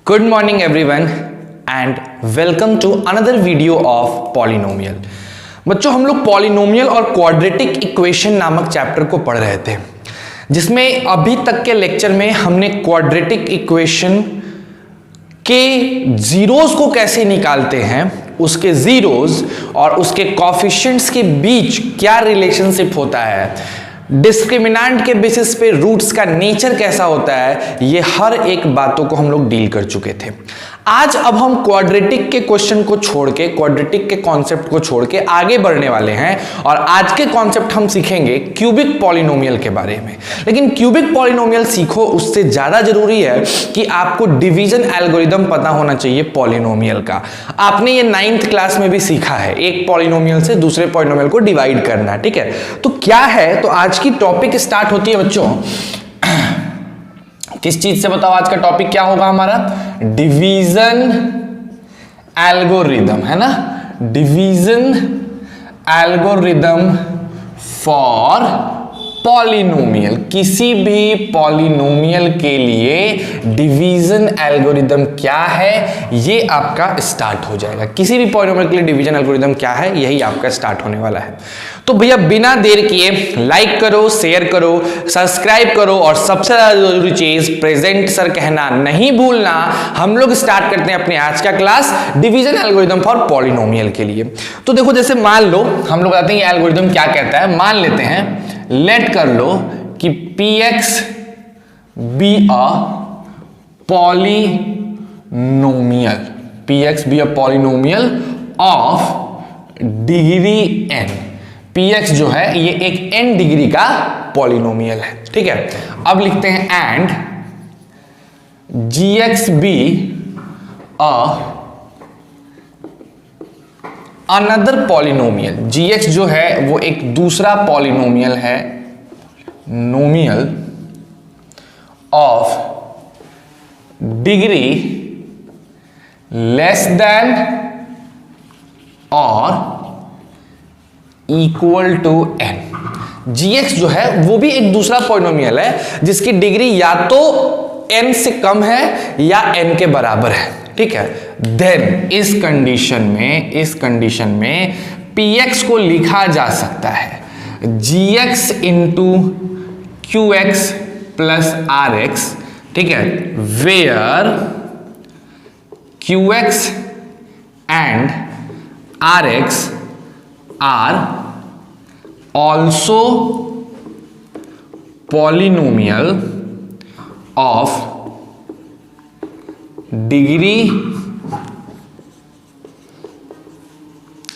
Good morning everyone and welcome to another video of polynomial। बच्चों हम लोग polynomial और क्वाड्रेटिक इक्वेशन नामक चैप्टर को पढ़ रहे थे, जिसमें अभी तक के लेक्चर में हमने क्वाड्रेटिक इक्वेशन के जीरोस को कैसे निकालते हैं, उसके जीरोस और उसके कोफिशिएंट्स के बीच क्या रिलेशनशिप होता है, डिस्क्रिमिनेंट के बेसिस पे रूट्स का नेचर कैसा होता है, ये हर एक बातों को हम लोग डील कर चुके थे। आज अब हम क्वाड्रेटिक के क्वेश्चन को छोड़ के, क्वाड्रेटिक के कॉन्सेप्ट को छोड़ के आगे बढ़ने वाले हैं और आज के कॉन्सेप्ट हम सीखेंगे क्यूबिक पॉलिनोमियल के बारे में। लेकिन क्यूबिक पॉलिनोमियल सीखो उससे ज्यादा जरूरी है कि आपको डिवीजन एल्गोरिदम पता होना चाहिए पॉलिनोमियल का। आपने ये 9th क्लास में भी सीखा है, एक पॉलिनोमियल से दूसरे पॉलिनोमियल को डिवाइड करना, ठीक है। तो क्या है, तो आज की टॉपिक स्टार्ट होती है बच्चों किस चीज से, बताओ आज का टॉपिक क्या होगा हमारा? डिवीजन एल्गोरिदम, है ना। Division algorithm for polynomial. किसी भी पॉलिनोमियल के लिए डिवीजन एल्गोरिदम क्या है, ये आपका स्टार्ट हो जाएगा। किसी भी पॉलिनोमियल के लिए डिवीजन एल्गोरिदम क्या है, यही आपका स्टार्ट होने वाला है। तो भैया बिना देर किए लाइक करो, शेयर करो, सब्सक्राइब करो और सबसे ज्यादा जरूरी चीज प्रेजेंट सर कहना नहीं भूलना। हम लोग स्टार्ट करते हैं अपने आज का class division algorithm for polynomial के लिए। तो देखो, जैसे मान लो हम लोग बताते हैं ये एल्गोरिदम क्या कहता है। मान लेते हैं, लेट कर लो कि px be a polynomial, px be a polynomial of degree n। px जो है ये एक n डिग्री का पॉलिनोमियल है, ठीक है। अब लिखते हैं and gx be a another polynomial. gx जो है वो एक दूसरा पॉलिनोमियल है, नोमियल ऑफ डिग्री लेस देन और इक्वल टू n। gx जो है वो भी एक दूसरा पॉलिनोमियल है जिसकी डिग्री या तो n से कम है या n के बराबर है, ठीक है। देन इस कंडीशन में px को लिखा जा सकता है gx into qx plus rx, ठीक है, where qx and rx are also polynomial of degree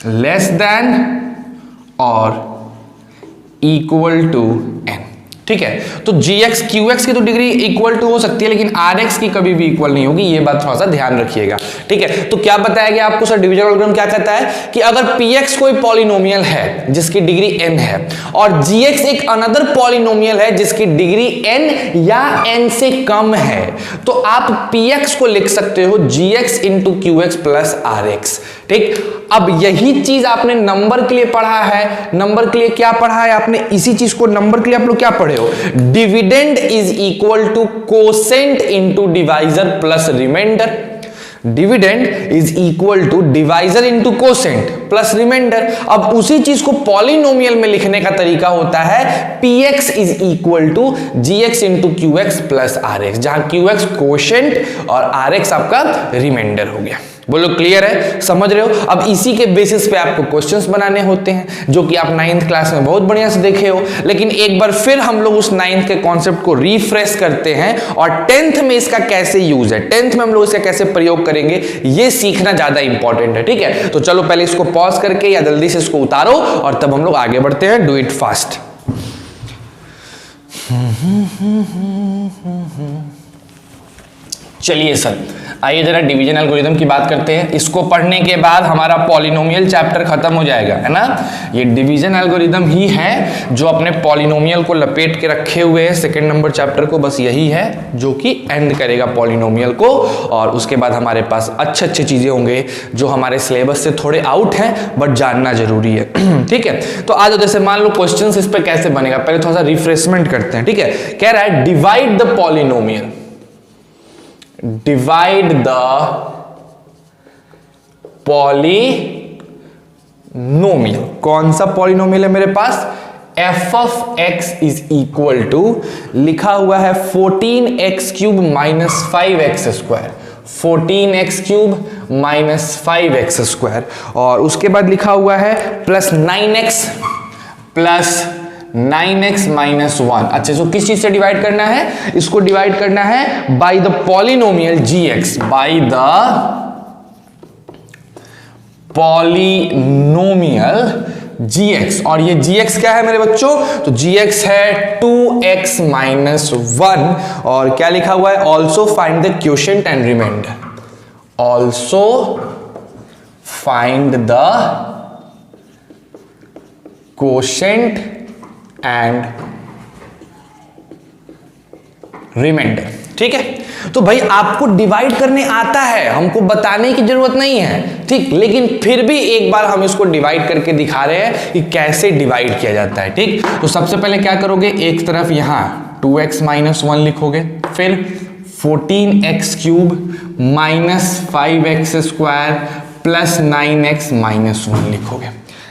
less than और इक्वल टू n, ठीक है। तो gx qx की तो डिग्री इक्वल टू हो सकती है, लेकिन rx की कभी भी इक्वल नहीं होगी, ये बात थोड़ा सा ध्यान रखिएगा, ठीक है। तो क्या बताया गया आपको, सर डिवीजन एल्गोरिथम क्या कहता है कि अगर px कोई पॉलिनोमियल है जिसकी डिग्री n है और gx एक अनदर पॉलिनोमियल है जिसकी डिग्री n या n से कम है, तो आप px को लिख सकते हो gx into qx plus rx, ठीक। अब यही चीज आपने नंबर के लिए पढ़ा है। नंबर के लिए क्या पढ़ा है आपने? इसी चीज को नंबर के लिए आप लोग क्या पढ़े हो? Dividend is equal to quotient into divisor plus remainder. Dividend is equal to divisor into quotient plus remainder. अब उसी चीज को पॉलिनोमियल में लिखने का तरीका होता है px is equal to gx into qx plus rx, जहां qx कोसेंट और rx आपका रिमाइंडर हो गया। बोलो क्लियर है, समझ रहे हो? अब इसी के बेसिस पे आपको क्वेश्चंस बनाने होते हैं, जो कि आप 9th क्लास में बहुत बढ़िया से देखे हो। लेकिन एक बार फिर हम लोग उस 9th के कॉन्सेप्ट को रिफ्रेश करते हैं और 10th में इसका कैसे यूज है, 10th में हम लोग इसका कैसे प्रयोग करेंगे, ये सीखना ज्यादा इंपॉर्टेंट है, ठीक है। तो चलो पहले इसको पॉज करके या जल्दी से इसको उतारो और तब हम लोग आगे बढ़ते हैं। Do it fast. चलिए सर, आइए जरा डिवीजन एल्गोरिथम की बात करते हैं। इसको पढ़ने के बाद हमारा पॉलिनोमियल चैप्टर खत्म हो जाएगा, है ना। ये डिवीजन एल्गोरिथम ही है जो अपने पॉलिनोमियल को लपेट के रखे हुए है सेकंड नंबर चैप्टर को, बस यही है जो कि एंड करेगा पॉलिनोमियल को। और उसके बाद हमारे पास अच्छे अच्छे चीजें होंगे जो हमारे सिलेबस से थोड़े आउट हैं बट जानना जरूरी है, ठीक है। तो आज जैसे मान लो क्वेश्चन इस पे कैसे बनेगा, पहले थोड़ा सा रिफ्रेशमेंट करते हैं, ठीक है। कह रहा है divide the polynomial, divide the polynomial. कौन सा पॉलिनोमियल है मेरे पास? F of X is equal to, लिखा हुआ है 14x cube minus 5x square, 14x cube minus 5x square, और उसके बाद लिखा हुआ है प्लस 9x माइनस 1। अच्छा, तो किस चीज से डिवाइड करना है? इसको डिवाइड करना है by the polynomial gx, by the polynomial gx। और ये gx क्या है मेरे बच्चों? तो gx है 2x माइनस 1, और क्या लिखा हुआ है? Also find the quotient and remainder, also find the quotient and remainder. ठीक है, तो भाई आपको डिवाइड करने आता है, हमको बताने की जरूरत नहीं है, ठीक, लेकिन फिर भी एक बार हम इसको डिवाइड करके दिखा रहे हैं कि कैसे डिवाइड किया जाता है। ठीक, तो सबसे पहले क्या करोगे? एक तरफ यहां 2x माइनस 1 लिखोगे, फिर 14x cube minus 5x square plus 9x minus 1 लिखोगे,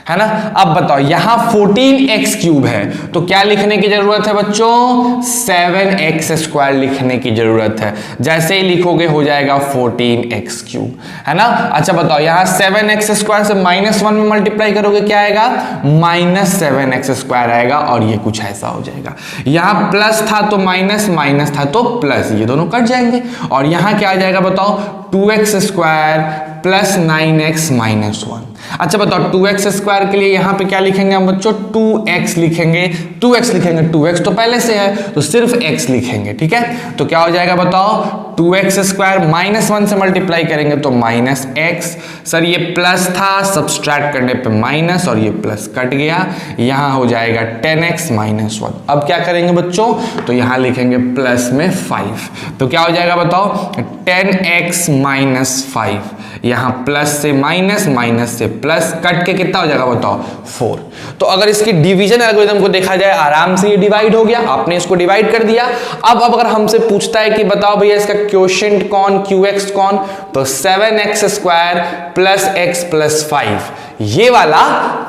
है ना। अब बताओ, यहां 14x क्यूब है तो क्या लिखने की जरूरत है बच्चों? 7x स्क्वायर लिखने की जरूरत है। जैसे ही लिखोगे हो जाएगा 14x क्यूब, है ना। अच्छा बताओ, यहां 7x स्क्वायर से माइनस 1 में मल्टीप्लाई करोगे, क्या आएगा? माइनस 7x स्क्वायर आएगा, और ये कुछ ऐसा हो जाएगा। यहां प्लस था तो माइनस, माइनस था तो प्लस, ये दोनों कट जाएंगे, और यहां क्या आ जाएगा बताओ? 2x square plus 9x minus 1। अच्छा बताओ, 2x स्क्वायर के लिए यहां पे क्या लिखेंगे हम बच्चों? 2x लिखेंगे, 2x लिखेंगे, 2x तो पहले से है तो सिर्फ x लिखेंगे। ठीक है, तो क्या हो जाएगा बताओ? 2x स्क्वायर माइनस 1 से मल्टीप्लाई करेंगे तो माइनस x। सर ये प्लस था, सब्सट्रैक्ट करने पे माइनस, और ये प्लस कट गया, यहां हो जाएगा 10x माइनस 1। अब क्या करेंगे बच्चों? तो यहां लिखेंगे प्लस में 5, तो क्या हो जाएगा बताओ? 10x माइनस 5, यहां प्लस से माइनस, माइनस से प्लस, कट के कितना हो जाएगा बताओ? 4। तो अगर इसकी डिवीजन एल्गोरिथम को देखा जाए, आराम से ये डिवाइड हो गया, आपने इसको डिवाइड कर दिया। अब अगर हमसे पूछता है कि बताओ भैया इसका क्वोशिएंट कौन, qx कौन, तो 7x square plus x plus 5, ये वाला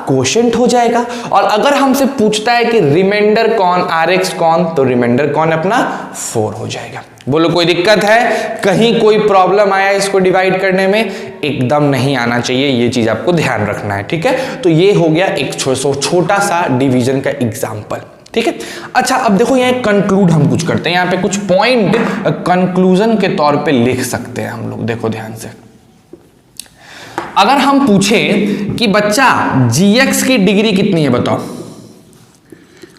क्वोशिएंट हो जाएगा। और अगर हमसे पूछता है कि रिमाइंडर कौन, rx कौन, तो रिमाइंडर कौन अपना? 4 हो जाएगा। बोलो कोई दिक्कत है? कहीं कोई प्रॉब्लम आया इसको डिवाइड करने में? एकदम नहीं आना चाहिए, ये चीज आपको ध्यान रखना है। ठीक है, तो ये हो गया एक छोटा सा डिवीजन का एग्जांपल। ठीक है, अच्छा अब देखो यहाँ कंक्लूड हम कुछ करते हैं, यहाँ पे कुछ पॉइंट कंक्लूजन के तौर पे लिख सकते हैं हम लोग। देखो ध्यान से, अगर हम पूछे कि बच्चा gx की डिग्री कितनी है बताओ,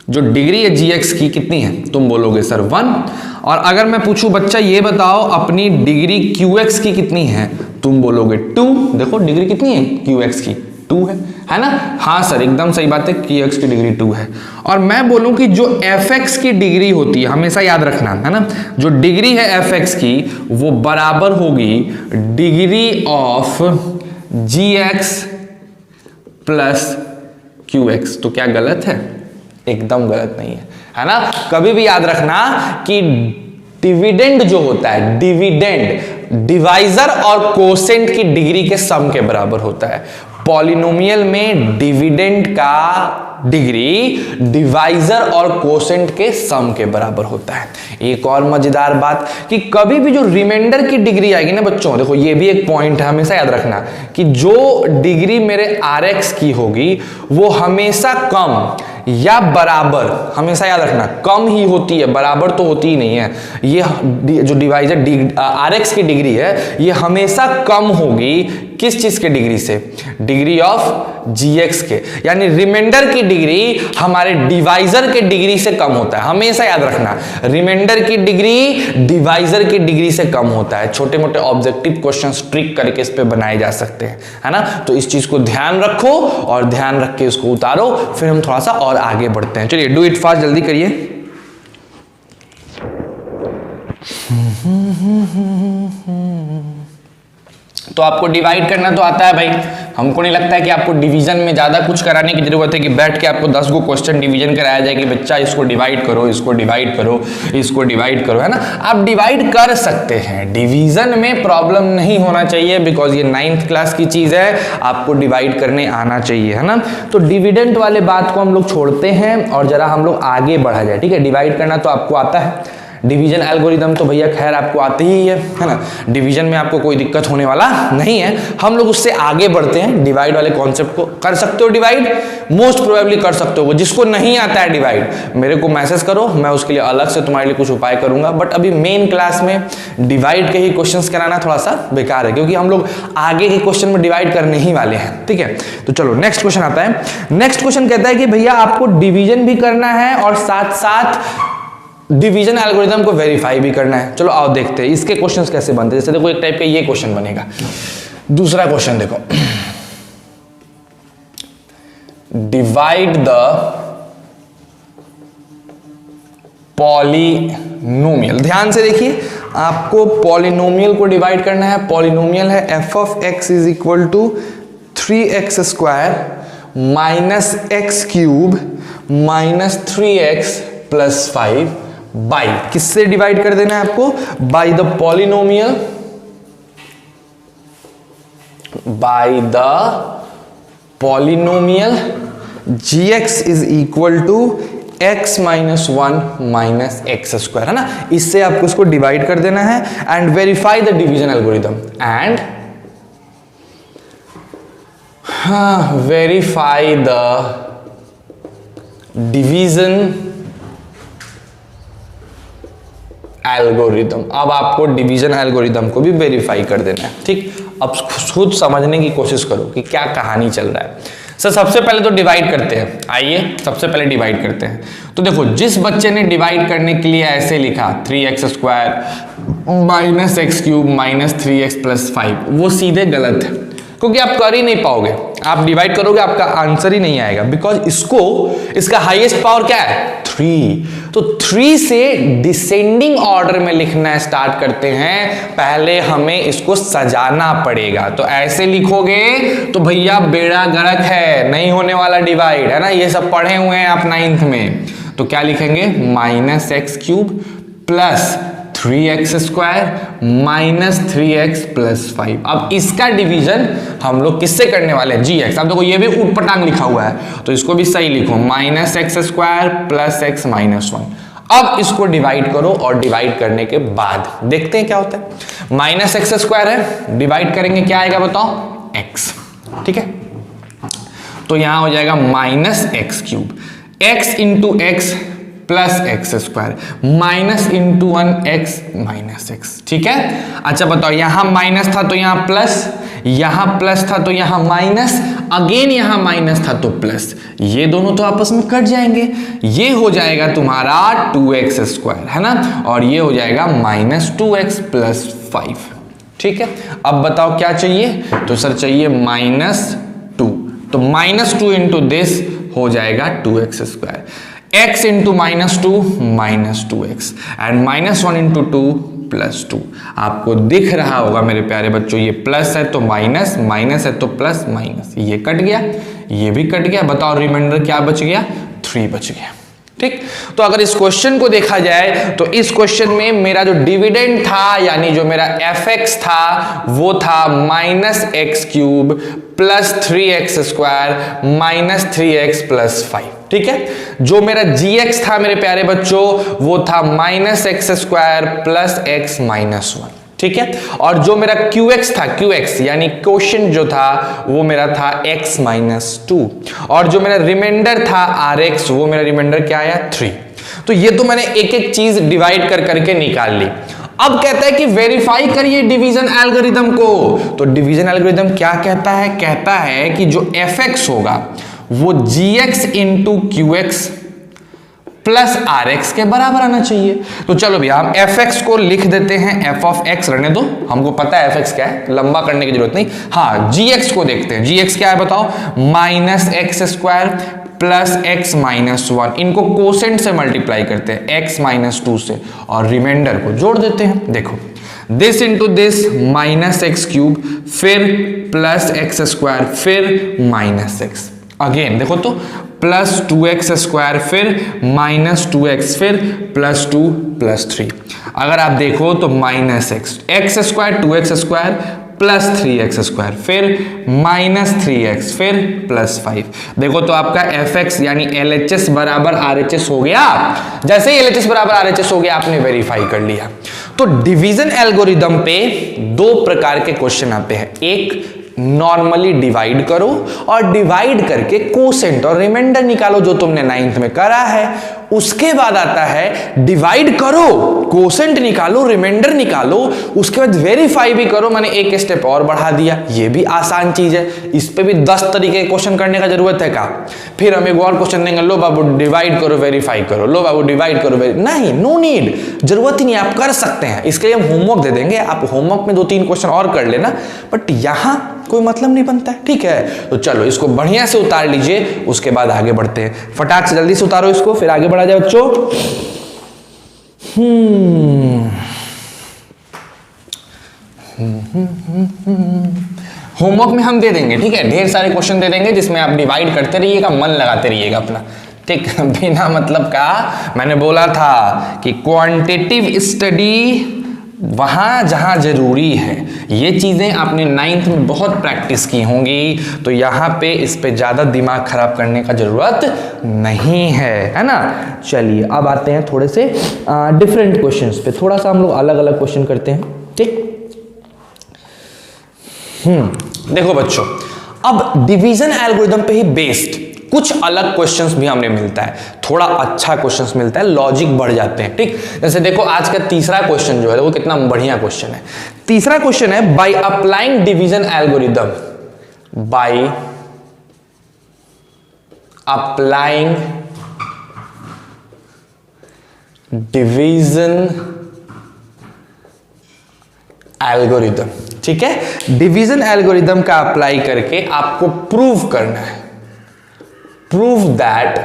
जो डिग्री है gx की कितनी है, तुम बोलोगे सर 1। और अगर मैं पूछूं बच्चा ये बताओ अपनी डिग्री qx की कितनी है, तुम बोलोगे 2। देखो डिग्री कितनी है qx की? 2 है ना। हाँ सर एकदम सही बात है, qx की डिग्री 2 है। और मैं बोलूं कि जो fx की डिग्री होती है, हमेशा याद रखना है ना, जो डिग्री है fx की वो बराबर होगी degree of gx plus qx। तो क्या गलत है? एकदम गलत नहीं है ना। कभी भी याद रखना कि डिविडेंड जो होता है, डिविडेंड डिवाइजर और कोसेंट की डिग्री के सम के बराबर होता है। पॉलिनोमियल में डिविडेंड का डिग्री डिवाइजर और कोसेंट के सम के बराबर होता है। एक और मजेदार बात कि कभी भी जो रिमाइंडर की डिग्री आएगी ना बच्चों, देखो ये भी एक पॉइंट है, हमेशा याद रखना कि जो डिग्री मेरे rx की होगी वो हमेशा कम या बराबर, हमेशा याद रखना कम ही होती है, बराबर तो होती ही नहीं है। ये जो डिवाइजर rx की डिग्री है ये हमेशा कम होगी किस चीज के डिग्री से? डिग्री ऑफ gx के, यानी रिमाइंडर की डिग्री हमारे डिवाइजर के डिग्री से कम होता है। हमेशा याद रखना रिमाइंडर की डिग्री डिवाइजर की डिग्री से कम होता है। छोटे मोटे ऑब्जेक्टिव क्वेश्चंस ट्रिक करके इस पे बनाए जा सकते हैं, है ना। तो इस चीज को ध्यान रखो और ध्यान रख के इसको उतारो, फिर हम थोड़ा सा और आगे बढ़ते हैं। चलिए डू इट फास्ट, जल्दी करिए। तो आपको डिवाइड करना तो आता है भाई, हमको नहीं लगता है कि आपको डिवीजन में ज़्यादा कुछ कराने की जरूरत है कि बैठ के आपको 10 गो क्वेश्चन डिवीजन कराया जाए कि बच्चा इसको डिवाइड करो, इसको डिवाइड करो, इसको डिवाइड करो, है ना। आप डिवाइड कर सकते हैं, डिवीजन में प्रॉब्लम नहीं होना चाहिए, बिकॉज ये 9th क्लास की चीज़ है, आपको डिवाइड करने आना चाहिए, है ना। तो डिविडेंड वाले बात को हम लोग छोड़ते हैं और जरा हम लोग आगे बढ़ा जाए, ठीक है। डिवाइड करना तो आपको आता है, डिवीजन एल्गोरिदम तो भैया खैर आपको आती ही है ना। डिवीजन में आपको कोई दिक्कत होने वाला नहीं है। हम लोग उससे आगे बढ़ते हैं, डिवाइड वाले कॉन्सेप्ट को। कर सकते हो डिवाइड, मोस्ट प्रोबेबली कर सकते हो। जिसको नहीं आता है डिवाइड, मेरे को मैसेज करो, मैं उसके लिए अलग से तुम्हारे लिए कुछ उपाय करूंगा। बट अभी मेन क्लास में डिवाइड के ही क्वेश्चंस कराना थोड़ा सा बेकार है, क्योंकि हम लोग आगे के क्वेश्चन में डिवाइड करने ही वाले हैं, ठीक है। तो चलो नेक्स्ट क्वेश्चन आता है। नेक्स्ट क्वेश्चन कहता है कि भैया आपको डिवीजन भी करना है और साथ साथ डिवीजन एल्गोरिथम को वेरीफाई भी करना है। चलो आओ देखते हैं इसके क्वेश्चंस कैसे बनते हैं। जैसे देखो एक टाइप का ये क्वेश्चन बनेगा। दूसरा क्वेश्चन देखो, डिवाइड द पॉलिनोमियल। ध्यान से देखिए, आपको पॉलिनोमियल को डिवाइड करना है। पॉलिनोमियल है f of x is equal to 3x square minus x cube minus 3x plus 5 by, किससे डिवाइड कर देना है आपको? By the polynomial, by the polynomial gx is equal to x minus 1 minus x square, है ना। इससे आपको उसको डिवाइड कर देना है and verify the division algorithm and verify the division algorithm. अब आपको डिवीजन एल्गोरिथम को भी वेरीफाई कर देना है, ठीक। अब खुद समझने की कोशिश करो कि क्या कहानी चल रहा है। सर सबसे पहले तो डिवाइड करते हैं, आइए सबसे पहले डिवाइड करते हैं। तो देखो, जिस बच्चे ने डिवाइड करने के लिए ऐसे लिखा 3x square minus x cube minus 3x plus 5, वो सीधे गलत है, क्योंकि आप कर ही नहीं पाओगे। आप डिवाइड करोगे, आपका आंसर ही नहीं आएगा, बिकॉज इसका हाईएस्ट पावर क्या है? 3। तो 3 से डिसेंडिंग ऑर्डर में लिखना स्टार्ट करते हैं। पहले हमें इसको सजाना पड़ेगा। तो ऐसे लिखोगे तो भैया बेड़ा गर्क है, नहीं होने वाला डिवाइड, है ना। ये सब पढ़े हुए हैं आप 9th में। तो क्या लिखेंगे? Minus x cube plus 3x square minus 3x plus 5। अब इसका डिवीजन हम लोग किससे करने वाले हैं? gx। अब देखो ये भी ऊटपटांग लिखा हुआ है, तो इसको भी सही लिखो, minus x square plus x minus 1। अब इसको डिवाइड करो और डिवाइड करने के बाद देखते हैं क्या होता है। माइनस एक्स स्क्वायर है, डिवाइड करेंगे क्या आएगा बताओ? x, ठीक है। तो यहां हो जाएगा minus x cube, x into x plus x square minus into 1 x minus x, ठीक है। अच्छा बताओ, यहां माइनस था तो यहां प्लस, यहां प्लस था तो यहां माइनस, अगेन यहां माइनस था तो प्लस, ये दोनों तो आपस में कट जाएंगे। ये हो जाएगा तुम्हारा 2x स्क्वायर, है ना, और ये हो जाएगा माइनस 2x प्लस 5, ठीक है। अब बताओ क्या चाहिए? तो सर चाहिए -2। तो -2 इंटू दिस हो जाएगा 2x square, x into -2 -2x and -1 into 2 +2। आपको दिख रहा होगा मेरे प्यारे बच्चों, ये प्लस है तो माइनस, माइनस है तो प्लस, माइनस, ये कट गया, ये भी कट गया। बताओ रिमाइंडर क्या बच गया? 3 बच गया, ठीक। तो अगर इस क्वेश्चन को देखा जाए तो इस क्वेश्चन में मेरा जो डिविडेंड था, यानी जो मेरा fx था, वो था minus x cube plus 3x square minus 3x plus 5, ठीक है। जो मेरा gx था मेरे प्यारे बच्चों, वो था minus x square plus x minus 1, ठीक है। और जो मेरा qx था, qx यानी क्वेश्चन जो था, वो मेरा था x माइनस 2, और जो मेरा रिमाइंडर था rx, वो मेरा रिमाइंडर क्या आया? 3। तो ये तो मैंने एक एक चीज डिवाइड कर करके निकाल ली। अब कहता है कि वेरीफाई करिए डिवीजन एल्गोरिथम को। तो डिवीजन एल्गोरिथम क्या कहता है? कहता है कि जो fx होगा वो gx into qx plus rx के बराबर आना चाहिए। तो चलो भैया हम fx को लिख देते हैं, f ऑफ x रहने दो, हमको पता है fx क्या है, लंबा करने की जरूरत नहीं। हाँ, gx को देखते हैं, gx क्या है बताओ? Minus x square plus x minus 1, इनको कोसेंट से मल्टीप्लाई करते हैं x माइनस 2 से और रिमाइंडर को जोड़ देते हैं। देखो this into this minus x cube, फिर प्लस एक्स स्क्वायर, फिर माइनस एक्स, अगेन देखो तो प्लस 2x स्क्वायर, फिर माइनस 2x, फिर प्लस 2 प्लस 3। अगर आप देखो तो minus x square 2x square plus 3x square, फिर माइनस 3x, फिर प्लस 5। देखो तो आपका fx यानी LHS बराबर RHS हो गया। जैसे ही LHS बराबर RHS हो गया आपने वेरीफाई कर लिया। तो डिवीजन एल्गोरिदम पे दो प्रकार के क्वेश्चन आते हैं, एक नॉर्मली डिवाइड करो और डिवाइड करके कोसेंट और रिमाइंडर निकालो जो तुमने 9th में करा है। उसके बाद आता है डिवाइड करो, कोसेंट निकालो, रिमाइंडर निकालो, उसके बाद वेरीफाई भी करो। मैंने एक स्टेप और बढ़ा दिया, ये भी आसान चीज है। इस पे भी 10 तरीके के क्वेश्चन करने का जरूरत है का? फिर हम एक और क्वेश्चन देंगे, लो बाबू डिवाइड करो वेरीफाई करो, लो बाबू डिवाइड करो नहीं, नो नीड, जरूरत ही नहीं, आप कर सकते हैं। इसके लिए हम होमवर्क दे देंगे, आप होमवर्क में 2-3 क्वेश्चन और कर लेना, बट यहां कोई मतलब नहीं बनता है। ठीक है, तो चलो इसको बढ़िया से उतार लीजिए, उसके बाद आगे बढ़ते हैं। फटाक से जल्दी से उतारो इसको, फिर आगे बढ़ा जाए बच्चों। होमवर्क में हम दे देंगे, ठीक है, ढेर सारे क्वेश्चन दे देंगे जिसमें आप डिवाइड करते रहिएगा, मन लगाते रहिएगा अपना, ठीक। बिना मतलब का मैंने बोला था कि क्वांटिटेटिव स्टडी वहां जहां जरूरी है, ये चीजें आपने 9th में बहुत प्रैक्टिस की होंगी, तो यहां पे इस पे ज्यादा दिमाग खराब करने का जरूरत नहीं है ना। चलिए अब आते हैं थोड़े से डिफरेंट क्वेश्चंस पे, थोड़ा सा हम लोग अलग अलग क्वेश्चन करते हैं, ठीक। देखो बच्चों, अब डिवीजन एल्गोरिथम पे ही बेस्ड कुछ अलग क्वेश्चंस भी हमें मिलता है, थोड़ा अच्छा क्वेश्चंस मिलता है, लॉजिक बढ़ जाते हैं, ठीक। जैसे देखो आज का तीसरा क्वेश्चन जो है वो कितना बढ़िया क्वेश्चन है। तीसरा क्वेश्चन है by applying division algorithm, by applying division algorithm, ठीक है। डिवीजन एल्गोरिथम का अप्लाई करके आपको प्रूव करना है, prove that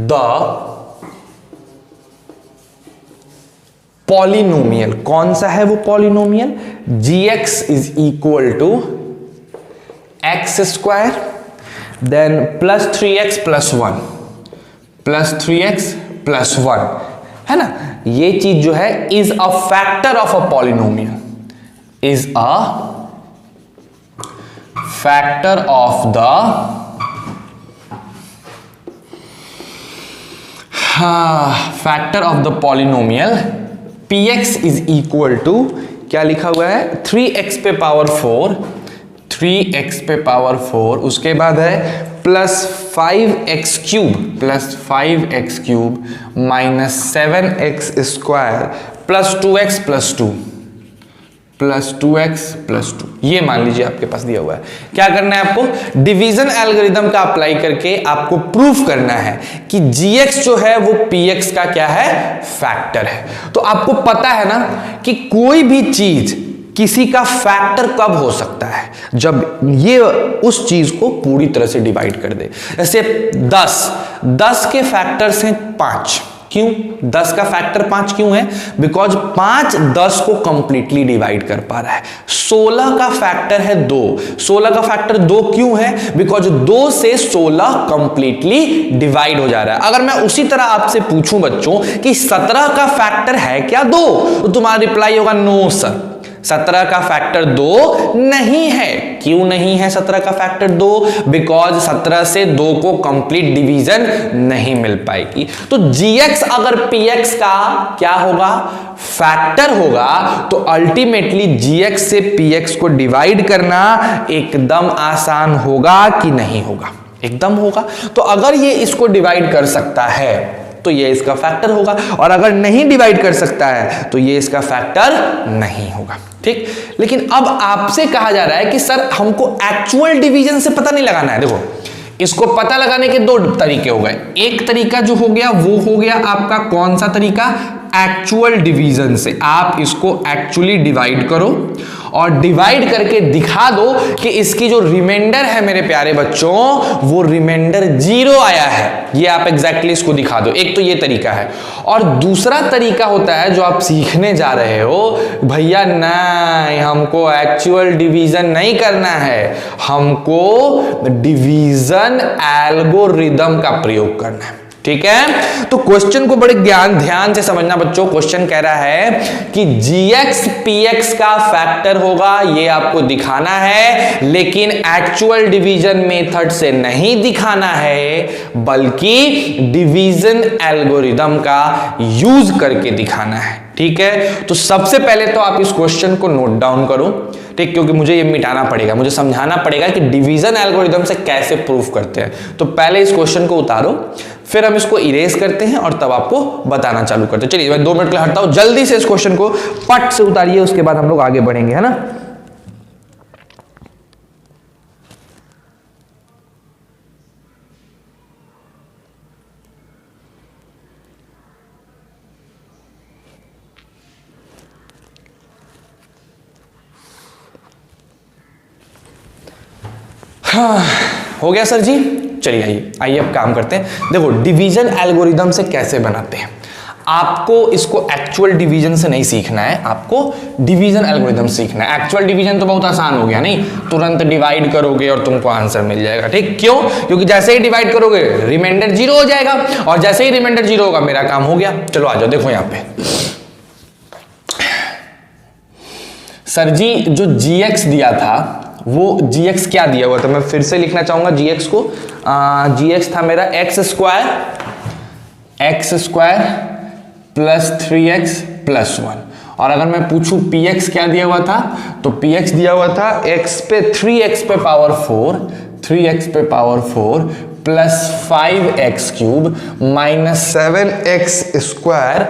the polynomial, कौन सा है वो polynomial, gx is equal to x square then plus 3x plus 1 plus 3x plus 1, है ना। ये चीज जो है is a factor of a polynomial, is a factor of the factor of the polynomial px is equal to क्या लिखा हुआ है, 3x पे पावर 4, 3x पे पावर 4, उसके बाद है plus 5x cube, plus 5x cube minus 7x square plus 2x plus 2, plus 2x plus 2। ये मान लीजिए आपके पास दिया हुआ है। क्या करना है आपको, डिवीजन एल्गोरिथम का अप्लाई करके आपको प्रूफ करना है कि gx जो है वो px का क्या है, फैक्टर है। तो आपको पता है ना कि कोई भी चीज किसी का फैक्टर कब हो सकता है, जब ये उस चीज को पूरी तरह से डिवाइड कर दे। जैसे 10 के फैक्टर्स हैं 5, क्यों 10 का फैक्टर 5 क्यों है, बिकॉज 5 10 को कंप्लीटली डिवाइड कर पा रहा है। 16 का फैक्टर है 2, 16 का फैक्टर 2 क्यों है, बिकॉज 2 से 16 कंप्लीटली डिवाइड हो जा रहा है। अगर मैं उसी तरह आपसे पूछूं बच्चों कि 17 का फैक्टर है क्या 2, तो तुम्हारा रिप्लाई होगा नो सर, 17 का फैक्टर 2 नहीं है। क्यों नहीं है 17 का फैक्टर 2, बिकॉज 17 से 2 को कंप्लीट डिवीजन नहीं मिल पाएगी। तो gx अगर px का क्या होगा, फैक्टर होगा, तो अल्टीमेटली gx से px को डिवाइड करना एकदम आसान होगा कि नहीं होगा, एकदम होगा। तो अगर ये इसको डिवाइड कर सकता है तो ये इसका फैक्टर होगा, और अगर नहीं डिवाइड कर सकता है तो ये इसका फैक्टर नहीं होगा, ठीक। लेकिन अब आपसे कहा जा रहा है कि सर हमको एक्चुअल डिवीजन से पता नहीं लगाना है। देखो इसको पता लगाने के 2 तरीके हो गए। एक तरीका जो हो गया वो हो गया आपका कौन सा तरीका, एक्चुअल डिवीजन से। आप इसको एक्चुअली डिवाइड करो और डिवाइड करके दिखा दो कि इसकी जो रिमाइंडर है मेरे प्यारे बच्चों वो रिमाइंडर 0 आया है। ये आप एग्जैक्टली इसको दिखा दो। एक तो ये तरीका है, और दूसरा तरीका होता है जो आप सीखने जा रहे हो, भैया नहीं हमको एक्चुअल डिवीजन नहीं करना है, हमको डिवीजन एल्गोरिदम का प्रयोग करना है। ठीक है, तो क्वेश्चन को बड़े ध्यान से समझना बच्चों। क्वेश्चन कह रहा है कि gx px का फैक्टर होगा, ये आपको दिखाना है, लेकिन एक्चुअल डिवीजन मेथड से नहीं दिखाना है बल्कि डिवीजन एल्गोरिदम का यूज करके दिखाना है। ठीक है, तो सबसे पहले तो आप इस क्वेश्चन को नोट डाउन करो, ठीक, क्योंकि मुझे ये मिटाना पड़ेगा, मुझे समझाना पड़ेगा कि डिवीजन एल्गोरिदम से कैसे प्रूफ करते हैं। तो पहले इस क्वेश्चन को उतारो, फिर हम इसको इरेज करते हैं और तब आपको बताना चालू करते हैं। चलिए मैं 2 मिनट के लिए हटता हूं, जल्दी से इस क्वेश्चन को पट से उतारिए, उसके बाद हम लोग आगे बढ़ेंगे, है ना। हाँ, हो गया सर जी। चलिए आइए अब काम करते हैं। देखो डिवीजन एल्गोरिदम से कैसे बनाते हैं, आपको इसको एक्चुअल डिवीजन से नहीं सीखना है, आपको डिवीजन एल्गोरिदम सीखना है। एक्चुअल डिवीजन तो बहुत आसान हो गया, नहीं तुरंत डिवाइड करोगे और तुमको आंसर मिल जाएगा। ठीक, क्यों? क्योंकि जैसे ही डिवाइड करोगे रिमाइंडर 0 हो जाएगा, और जैसे ही रिमाइंडर 0 होगा मेरा काम हो गया। चलो आ जाओ, देखो यहां पे सर जी जो gx दिया था वो gx क्या दिया हुआ था, मैं फिर से लिखना चाहूंगा gx को। gx था मेरा x square plus 3x plus 1, और अगर मैं पूछूं px क्या दिया हुआ था, तो px दिया हुआ था x पे 3x पे पावर 4, 3x पे power 4 plus 5x cube minus 7x square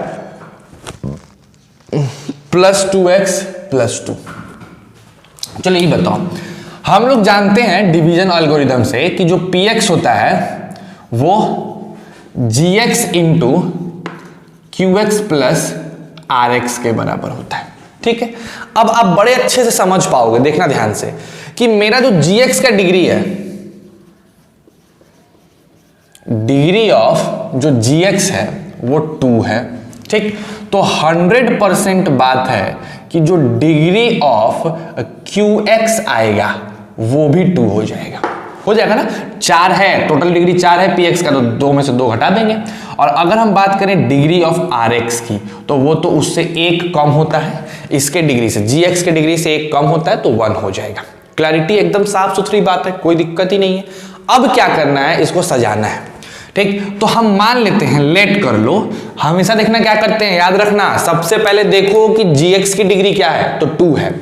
plus 2x plus 2। चलो ये बताओ, हम लोग जानते हैं डिवीजन एल्गोरिदम से कि जो px होता है वो gx into qx plus rx के बराबर होता है। ठीक है, अब आप बड़े अच्छे से समझ पाओगे, देखना ध्यान से, कि मेरा जो gx का डिग्री है, डिग्री ऑफ जो gx है वो 2 है। ठीक, तो 100% बात है कि जो डिग्री ऑफ qx आएगा वो भी 2 हो जाएगा ना। 4 है, टोटल डिग्री 4 है px का, तो 2 में से 2 घटा देंगे। और अगर हम बात करें डिग्री ऑफ rx की, तो वो तो उससे 1 कम होता है, इसके डिग्री से gx के डिग्री से 1 कम होता है, तो 1 हो जाएगा। क्लैरिटी एकदम साफ सुथरी बात है, कोई दिक्कत ही नहीं है। अब क्या करना है, इसको सजाना है। ठीक, तो हम मान लेते हैं, लेट कर लो, हमेशा देखना क्या करते हैं, याद रखना, सबसे पहले देखो कि gx की डिग्री क्या है, तो 2 है।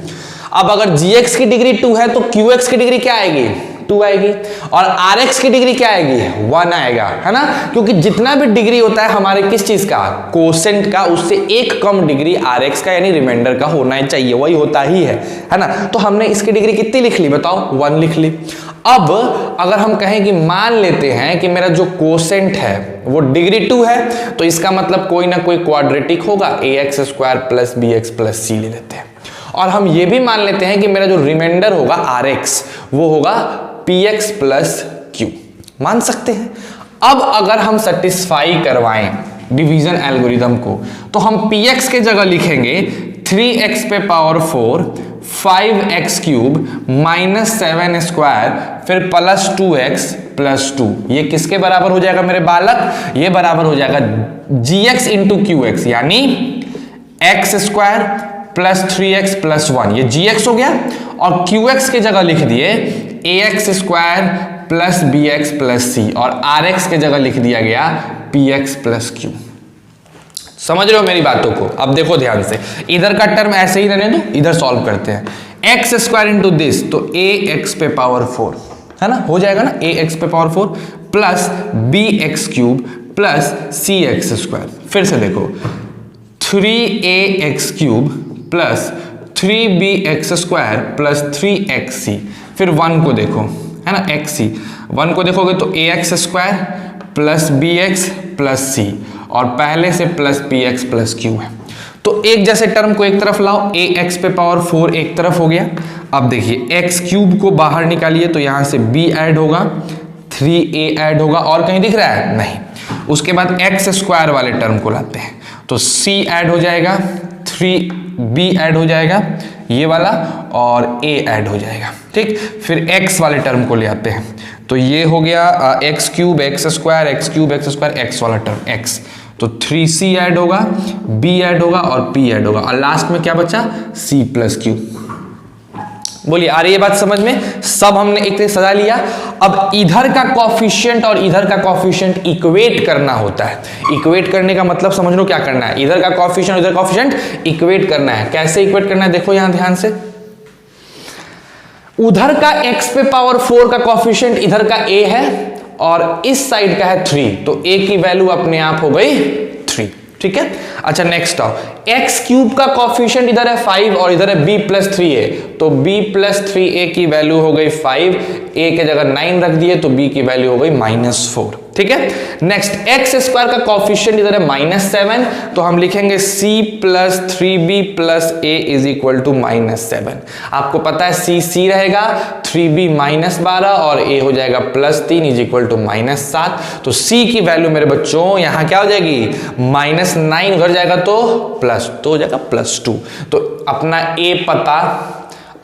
अब अगर gx की डिग्री 2 है तो qx की डिग्री क्या आएगी, 2 आएगी, और rx की डिग्री क्या आएगी, 1 आएगा, है ना। क्योंकि जितना भी डिग्री होता है हमारे किस चीज का, कोसेंट का, उससे 1 कम डिग्री rx का यानी रिमाइंडर का होना चाहिए, वही होता ही है ना। तो हमने इसकी डिग्री कितनी लिख ली बताओ, 1 लिख ली। अब अगर हम कहें कि मान लेते हैं कि मेरा जो कोसेंट है वो डिग्री 2 है, तो इसका मतलब कोई ना कोई क्वाड्रेटिक होगा, ax square plus bx plus c ले लेते हैं। और हम ये भी मान लेते हैं कि मेरा जो रिमाइंडर होगा rx वो होगा px प्लस q, मान सकते हैं। अब अगर हम सेटिस्फाई करवाएं डिवीजन एल्गोरिदम को, तो हम px के जगह लिखेंगे 3x पे power 4 5x cube minus 7 square फिर प्लस 2x प्लस 2। ये किसके बराबर हो जाएगा मेरे बालक, ये बराबर हो जाएगा gx इंटू qx, यानी x square plus 3x plus 1, ये gx हो गया। और qx के जगह लिख दिए ax square plus bx plus c, और rx के जगह लिख दिया गया px प्लस q। समझ रहे हो मेरी बातों को? अब देखो ध्यान से, इधर का टर्म ऐसे ही रहने दो, इधर सॉल्व करते हैं। एक्स स्क्वायर इंटू दिस, तो ए एक्स पे पावर 4, है ना, हो जाएगा ना, ए एक्स पे power 4 plus B X cube plus C X square. फिर से देखो 3ax cube plus 3bx square plus 3xc, फिर 1 को देखो, है ना, xc, 1 को देखोगे तो ax square plus bx plus c, और पहले से प्लस px प्लस q है। तो एक जैसे टर्म को एक तरफ लाओ, ए एक्स पे पावर 4 एक तरफ हो गया। अब देखिए एक्स क्यूब को बाहर निकालिए तो यहां से b ऐड होगा, 3a ऐड होगा, और कहीं दिख रहा है नहीं। उसके बाद एक्स स्क्वायर वाले टर्म को लाते हैं तो c ऐड हो जाएगा, 3b ऐड हो जाएगा ये वाला, और a ऐड हो जाएगा। ठीक, फिर x वाले टर्म को ले आते हैं तो ये हो गया x cube x square, x cube x square, x वाला टर्म x, तो 3c ऐड होगा, b ऐड होगा और p ऐड होगा, और लास्ट में क्या बचा, c प्लस क्यू। बोलिए आ रही है बात समझ में? सब हमने एक तरह सजा लिया। अब इधर का कॉफिशिएंट और इधर का कॉफिशिएंट इक्वेट करना होता है। इक्वेट करने का मतलब समझ लो क्या करना है, इधर का कॉफिशिएंट इधर कॉफिशिएंट इक्वेट करना है। कैसे इक्वेट करना है देखो यहां ध्यान से, उधर का x पे पावर 4 का कॉफिशिएंट इधर का a है और इस साइड का है 3, तो a की वैल्यू अपने आप हो गई 3। ठीक है, अच्छा नेक्स्ट आओ, एक्स क्यूब का कॉफिशिएंट इधर है 5 और इधर है b प्लस 3a, तो b प्लस 3a की वैल्यू हो गई 5, a के जगह 9 रख दिए तो b की वैल्यू हो गई -4। ठीक है, नेक्स्ट एक्स स्क्वायर का कॉफिशिएंट इधर है -7, तो हम लिखेंगे c plus 3b plus a is equal to -7। आपको पता है c रहेगा, 3b -12 और a हो जाएगा +3 इज इक्वल टू -7। तो c की वैल्यू मेरे बच्चों यहां क्या हो जाएगी, -9 उधर जाएगा तो तो हो जाएगा +2। तो अपना a पता,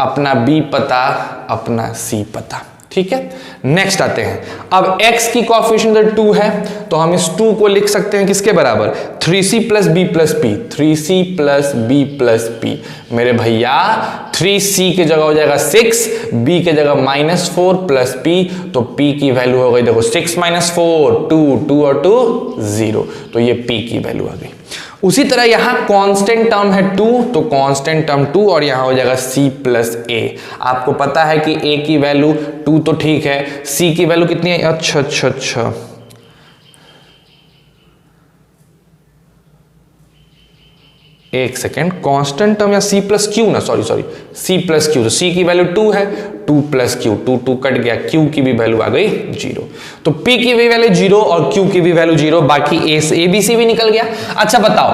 अपना b पता, अपना c पता। ठीक है, नेक्स्ट आते हैं। अब x की कॉफिशिएंट 2 है तो हम इस 2 को लिख सकते हैं किसके बराबर, 3c plus b plus p, 3c plus b plus p। मेरे भैया 3c की जगह हो जाएगा 6, b की जगह -4 प्लस p, तो p की वैल्यू हो गई देखो 6 - 4 2 और 2 0, तो ये p की वैल्यू आ गई। उसी तरह यहां कांस्टेंट टर्म है 2, तो कांस्टेंट टर्म 2 और यहां हो जाएगा c प्लस a। आपको पता है कि a की वैल्यू 2 तो ठीक है, c की वैल्यू कितनी है, अच्छा एक सेकेंड, कांस्टेंट टर्म या c प्लस क्यू ना, सॉरी c प्लस क्यू, तो c की वैल्यू 2 है, 2 प्लस क्यू, 2 कट गया, q की भी वैल्यू आ गई 0, तो p की भी वैल्यू 0 और q की भी वैल्यू 0, बाकी a से abc भी निकल गया। अच्छा बताओ,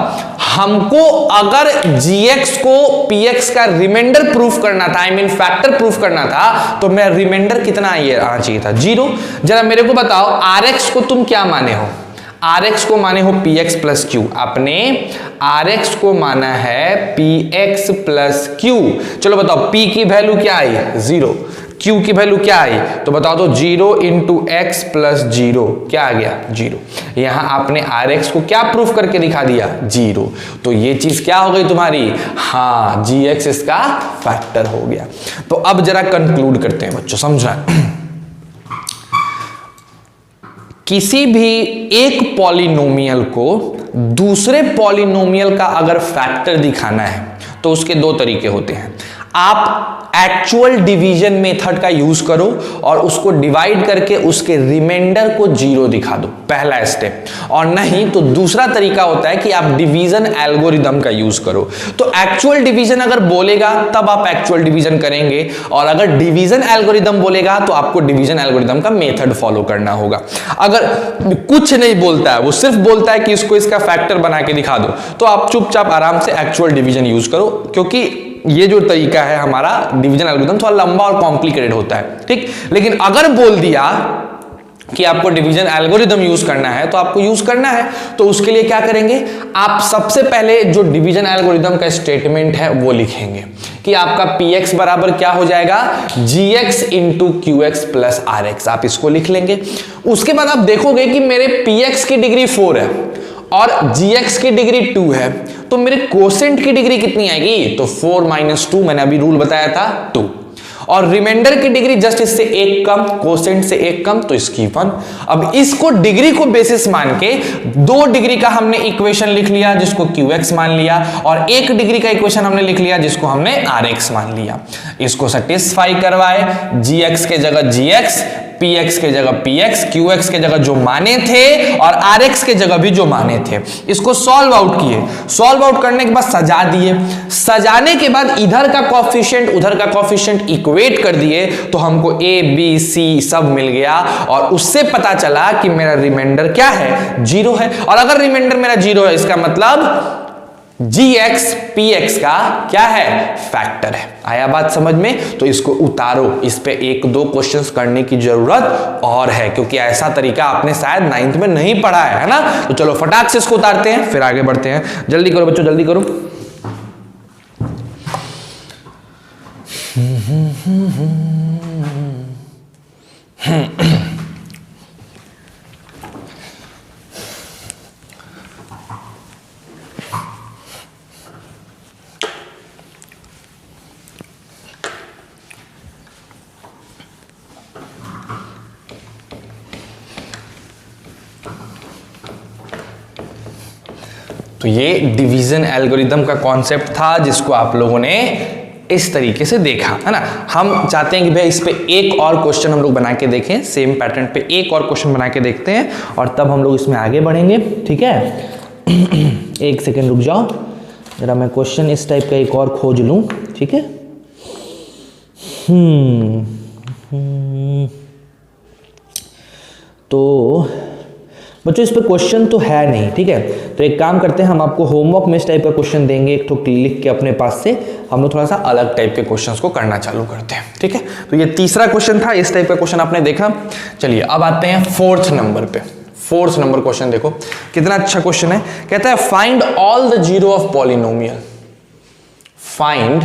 हमको अगर gx को px का रिमाइंडर प्रूफ करना था, आई मीन फैक्टर प्रूफ करना था, तो मेरा रिमाइंडर कितना आना चाहिए था, 0। जरा मेरे को बताओ rx को तुम क्या माने हो, Rx को माने हो px प्लस q, आपने Rx को माना है px प्लस q। चलो बताओ p की वैल्यू क्या आई, 0, q की वैल्यू क्या आई, तो बताओ तो 0 इंटू एक्स प्लस 0 क्या आ गया, 0। यहां आपने Rx को क्या प्रूफ करके दिखा दिया, 0, तो ये चीज क्या हो गई तुम्हारी, हाँ gx इसका फैक्टर हो गया। तो अब जरा कंक्लूड करते हैं बच्चों, समझना, किसी भी एक पॉलिनोमियल को दूसरे पॉलिनोमियल का अगर फैक्टर दिखाना है तो उसके 2 तरीके होते हैं। आप एक्चुअल डिवीजन मेथड का यूज करो और उसको डिवाइड करके उसके रिमाइंडर को 0 दिखा दो, पहला स्टेप, और नहीं तो दूसरा तरीका होता है कि आप डिवीजन एल्गोरिदम का यूज करो। तो एक्चुअल डिवीजन अगर बोलेगा तब आप एक्चुअल डिवीजन करेंगे, और अगर डिवीजन एल्गोरिदम बोलेगा तो आपको डिवीजन एल्गोरिदम का मेथड फॉलो करना होगा। अगर कुछ नहीं बोलता है, वो सिर्फ बोलता है कि इसको इसका फैक्टर बना के दिखा दो, तो आप चुपचाप आराम से एक्चुअल डिवीजन यूज करो, क्योंकि ये जो तरीका है हमारा डिवीजन एल्गोरिथम थोड़ा लंबा और कॉम्प्लिकेटेड होता है। ठीक, लेकिन अगर बोल दिया कि आपको डिवीजन एल्गोरिथम यूज करना है तो आपको यूज करना है, तो उसके लिए क्या करेंगे, आप सबसे पहले जो डिवीजन एल्गोरिथम का स्टेटमेंट है वो लिखेंगे कि आपका px बराबर क्या हो जाएगा, gx into qx plus rx, आप इसको लिख लेंगे। उसके बाद आप देखोगे कि मेरे px की डिग्री 4 है और gx की डिग्री 2 है, तो मेरे कोसेंट की डिग्री कितनी आएगी, तो 4 - 2, मैंने अभी रूल बताया था 2, और रिमाइंडर की डिग्री जस्ट इससे 1 कम, कोसेंट से 1 कम, तो इसकी 1। अब इसको डिग्री को बेसिस मान के 2 डिग्री का हमने इक्वेशन लिख लिया जिसको qx मान लिया, और 1 डिग्री का इक्वेशन हमने लिख लिया जिसको हमने rx मान लिया। इसको सेटिस्फाई करवाए, gx के जगह gx, px के जगह px, qx के जगह जो माने थे और rx के जगह भी जो माने थे, इसको सॉल्व आउट किए। सॉल्व आउट करने के बाद सजा दिए, सजाने के बाद इधर का कॉफिशिएंट उधर का कॉफिशिएंट इक्वेट कर दिए, तो हमको a b c सब मिल गया, और उससे पता चला कि मेरा रिमाइंडर क्या है, 0 है। और अगर रिमाइंडर मेरा 0 है, इसका मतलब gx px का क्या है, फैक्टर है। आया बात समझ में? तो इसको उतारो, इस पे एक दो क्वेश्चंस करने की जरूरत और है, क्योंकि ऐसा तरीका आपने शायद 9th में नहीं पढ़ा है ना। तो चलो फटाक से इसको उतारते हैं, फिर आगे बढ़ते हैं। जल्दी करो बच्चों, जल्दी करो। तो ये डिवीजन एल्गोरिथम का कॉन्सेप्ट था, जिसको आप लोगों ने इस तरीके से देखा है ना। हम चाहते हैं कि भाई इस पे एक और क्वेश्चन हम लोग बना के देखें, सेम पैटर्न पे एक और क्वेश्चन बना के देखते हैं, और तब हम लोग इसमें आगे बढ़ेंगे, ठीक है। एक सेकेंड रुक जाओ जरा, मैं क्वेश्चन इस टाइप का एक और खोज लूं, ठीक है। तो बच्चों इस पे क्वेश्चन तो है नहीं, ठीक है। तो एक काम करते हैं, हम आपको होमवर्क में इस टाइप का क्वेश्चन देंगे, एक ठोक लिख के अपने पास से हम लोग थोड़ा सा अलग टाइप के क्वेश्चंस को करना चालू करते हैं, ठीक है। तो ये तीसरा क्वेश्चन था, इस टाइप का क्वेश्चन आपने देखा। चलिए अब आते हैं 4th नंबर पे। 4th नंबर क्वेश्चन देखो कितना अच्छा क्वेश्चन है। कहता है find all the zero of polynomial, find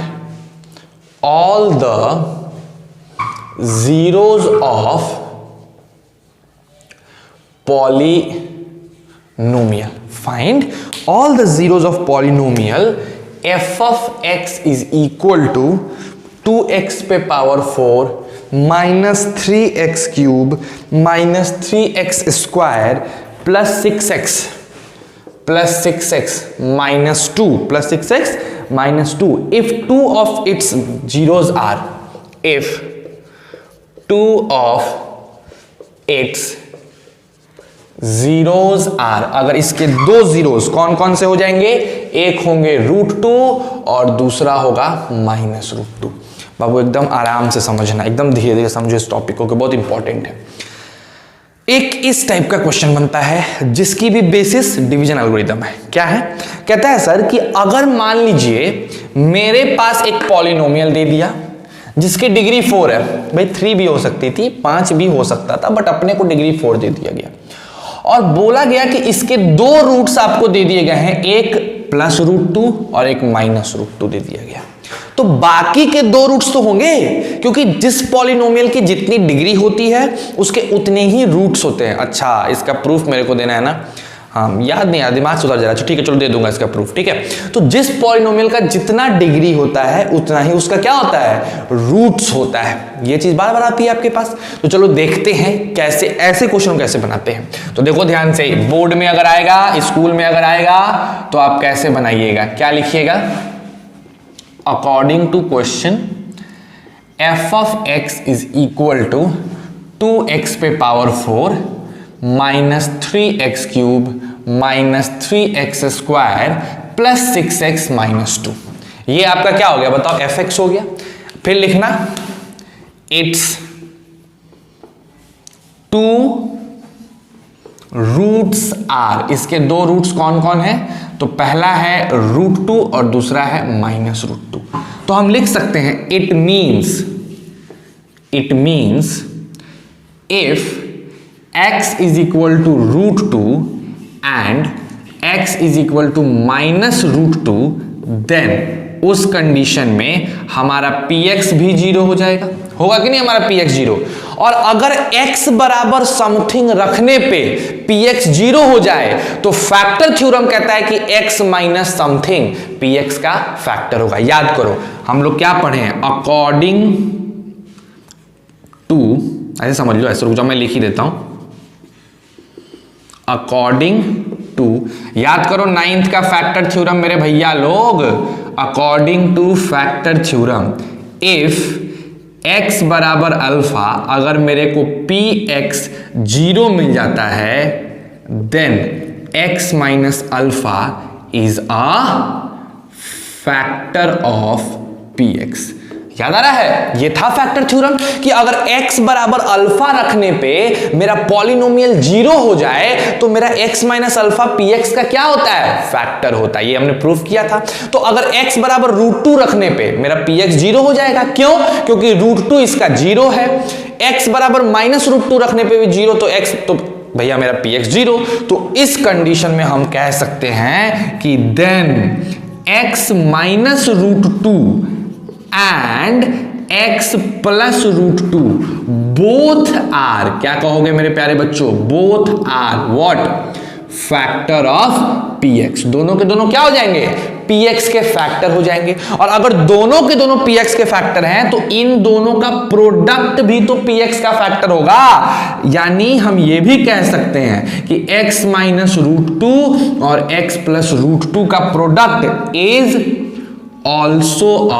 all the zeros of polynomial. Find all the zeros of polynomial f of x is equal to 2x पे power 4 minus 3x cube minus 3x square plus 6x minus 2 plus 6x minus 2 if two of its zeros are, if two of its zeros are, अगर इसके दो zeros कौन कौन से हो जाएंगे, एक होंगे √2 और दूसरा होगा -√2। बाबू एकदम आराम से समझना, एकदम धीरे धीरे समझो इस टॉपिक को, बहुत इंपॉर्टेंट है। एक इस टाइप का क्वेश्चन बनता है जिसकी भी बेसिस डिवीजन एल्गोरिथम है। क्या है? कहता है सर कि अगर मान लीजिए मेरे पास एक पॉलिनोमियल दे दिया जिसकी डिग्री 4 है, भाई 3 भी हो सकती थी, 5 भी हो सकता था, बट अपने को डिग्री 4 दे दिया गया, और बोला गया कि इसके दो रूट्स आपको दे दिए गए हैं, एक +√2 और एक -√2 दे दिया गया। तो बाकी के दो रूट्स तो होंगे, क्योंकि जिस पॉलिनोमियल की जितनी डिग्री होती है उसके उतने ही रूट्स होते हैं। अच्छा, इसका प्रूफ मेरे को देना है ना? हाँ, याद नहीं यार, दिमाग से उतर जा रहा है। ठीक है चलो दे दूंगा इसका प्रूफ, ठीक है। तो जिस पॉलिनोमियल का जितना डिग्री होता है उतना ही उसका क्या होता है, रूट्स होता है। ये चीज बार बार आती है आपके पास। तो चलो देखते हैं कैसे ऐसे क्वेश्चन कैसे बनाते हैं। तो देखो ध्यान से, बोर्ड में अगर आएगा, स्कूल में अगर आएगा, तो आप कैसे बनाइएगा, क्या लिखिएगा? According to question f of x is equal to 2x पे power 4 minus 3x cube minus 3x square plus 6x minus 2। ये आपका क्या हो गया बताओ? fx हो गया। फिर लिखना इट्स 2 रूट्स आर, इसके दो रूट्स कौन कौन है? तो पहला है √2 और दूसरा है -√2। तो हम लिख सकते हैं it means if x is equal to √2 and x is equal to -√2, then उस कंडीशन में हमारा px भी 0 हो जाएगा। होगा कि नहीं हमारा px 0? और अगर x बराबर समथिंग रखने पे px 0 हो जाए तो फैक्टर थ्योरम कहता है कि x माइनस समथिंग px का फैक्टर होगा। याद करो हम लोग क्या पढ़े हैं? अकॉर्डिंग टू, ऐसे समझ लो, ऐसे रुक जाओ मैं लिख ही देता हूं। अकॉर्डिंग टू, याद करो 9th का फैक्टर थ्योरम मेरे भैया लोग। According to factor theorem, if x बराबर अल्फा, अगर मेरे को px 0 मिल जाता है, then x minus alpha is a factor of px। याद आ रहा है? ये था फैक्टर थ्योरम कि अगर x बराबर अल्फा रखने पे मेरा पॉलिनोमियल 0 हो जाए तो मेरा x माइनस अल्फा px का क्या होता है? फैक्टर होता है। ये हमने प्रूफ किया था। तो अगर x बराबर √2 रखने पे मेरा px 0 हो जाएगा। क्यों? क्योंकि √2 इसका 0 है। x बराबर -√2 रखने पे भी 0, तो x तो भैया मेरा px 0। तो इस कंडीशन में हम कह सकते हैं कि then x minus √2 and x plus √2 both are, क्या कहोगे मेरे प्यारे बच्चों? Both are what? Factor of px। दोनों के दोनों क्या हो जाएंगे? px के फैक्टर हो जाएंगे। और अगर दोनों के दोनों px के फैक्टर हैं तो इन दोनों का प्रोडक्ट भी तो px का फैक्टर होगा। यानी हम ये भी कह सकते हैं कि x माइनस √2 और x प्लस √2 का product is also a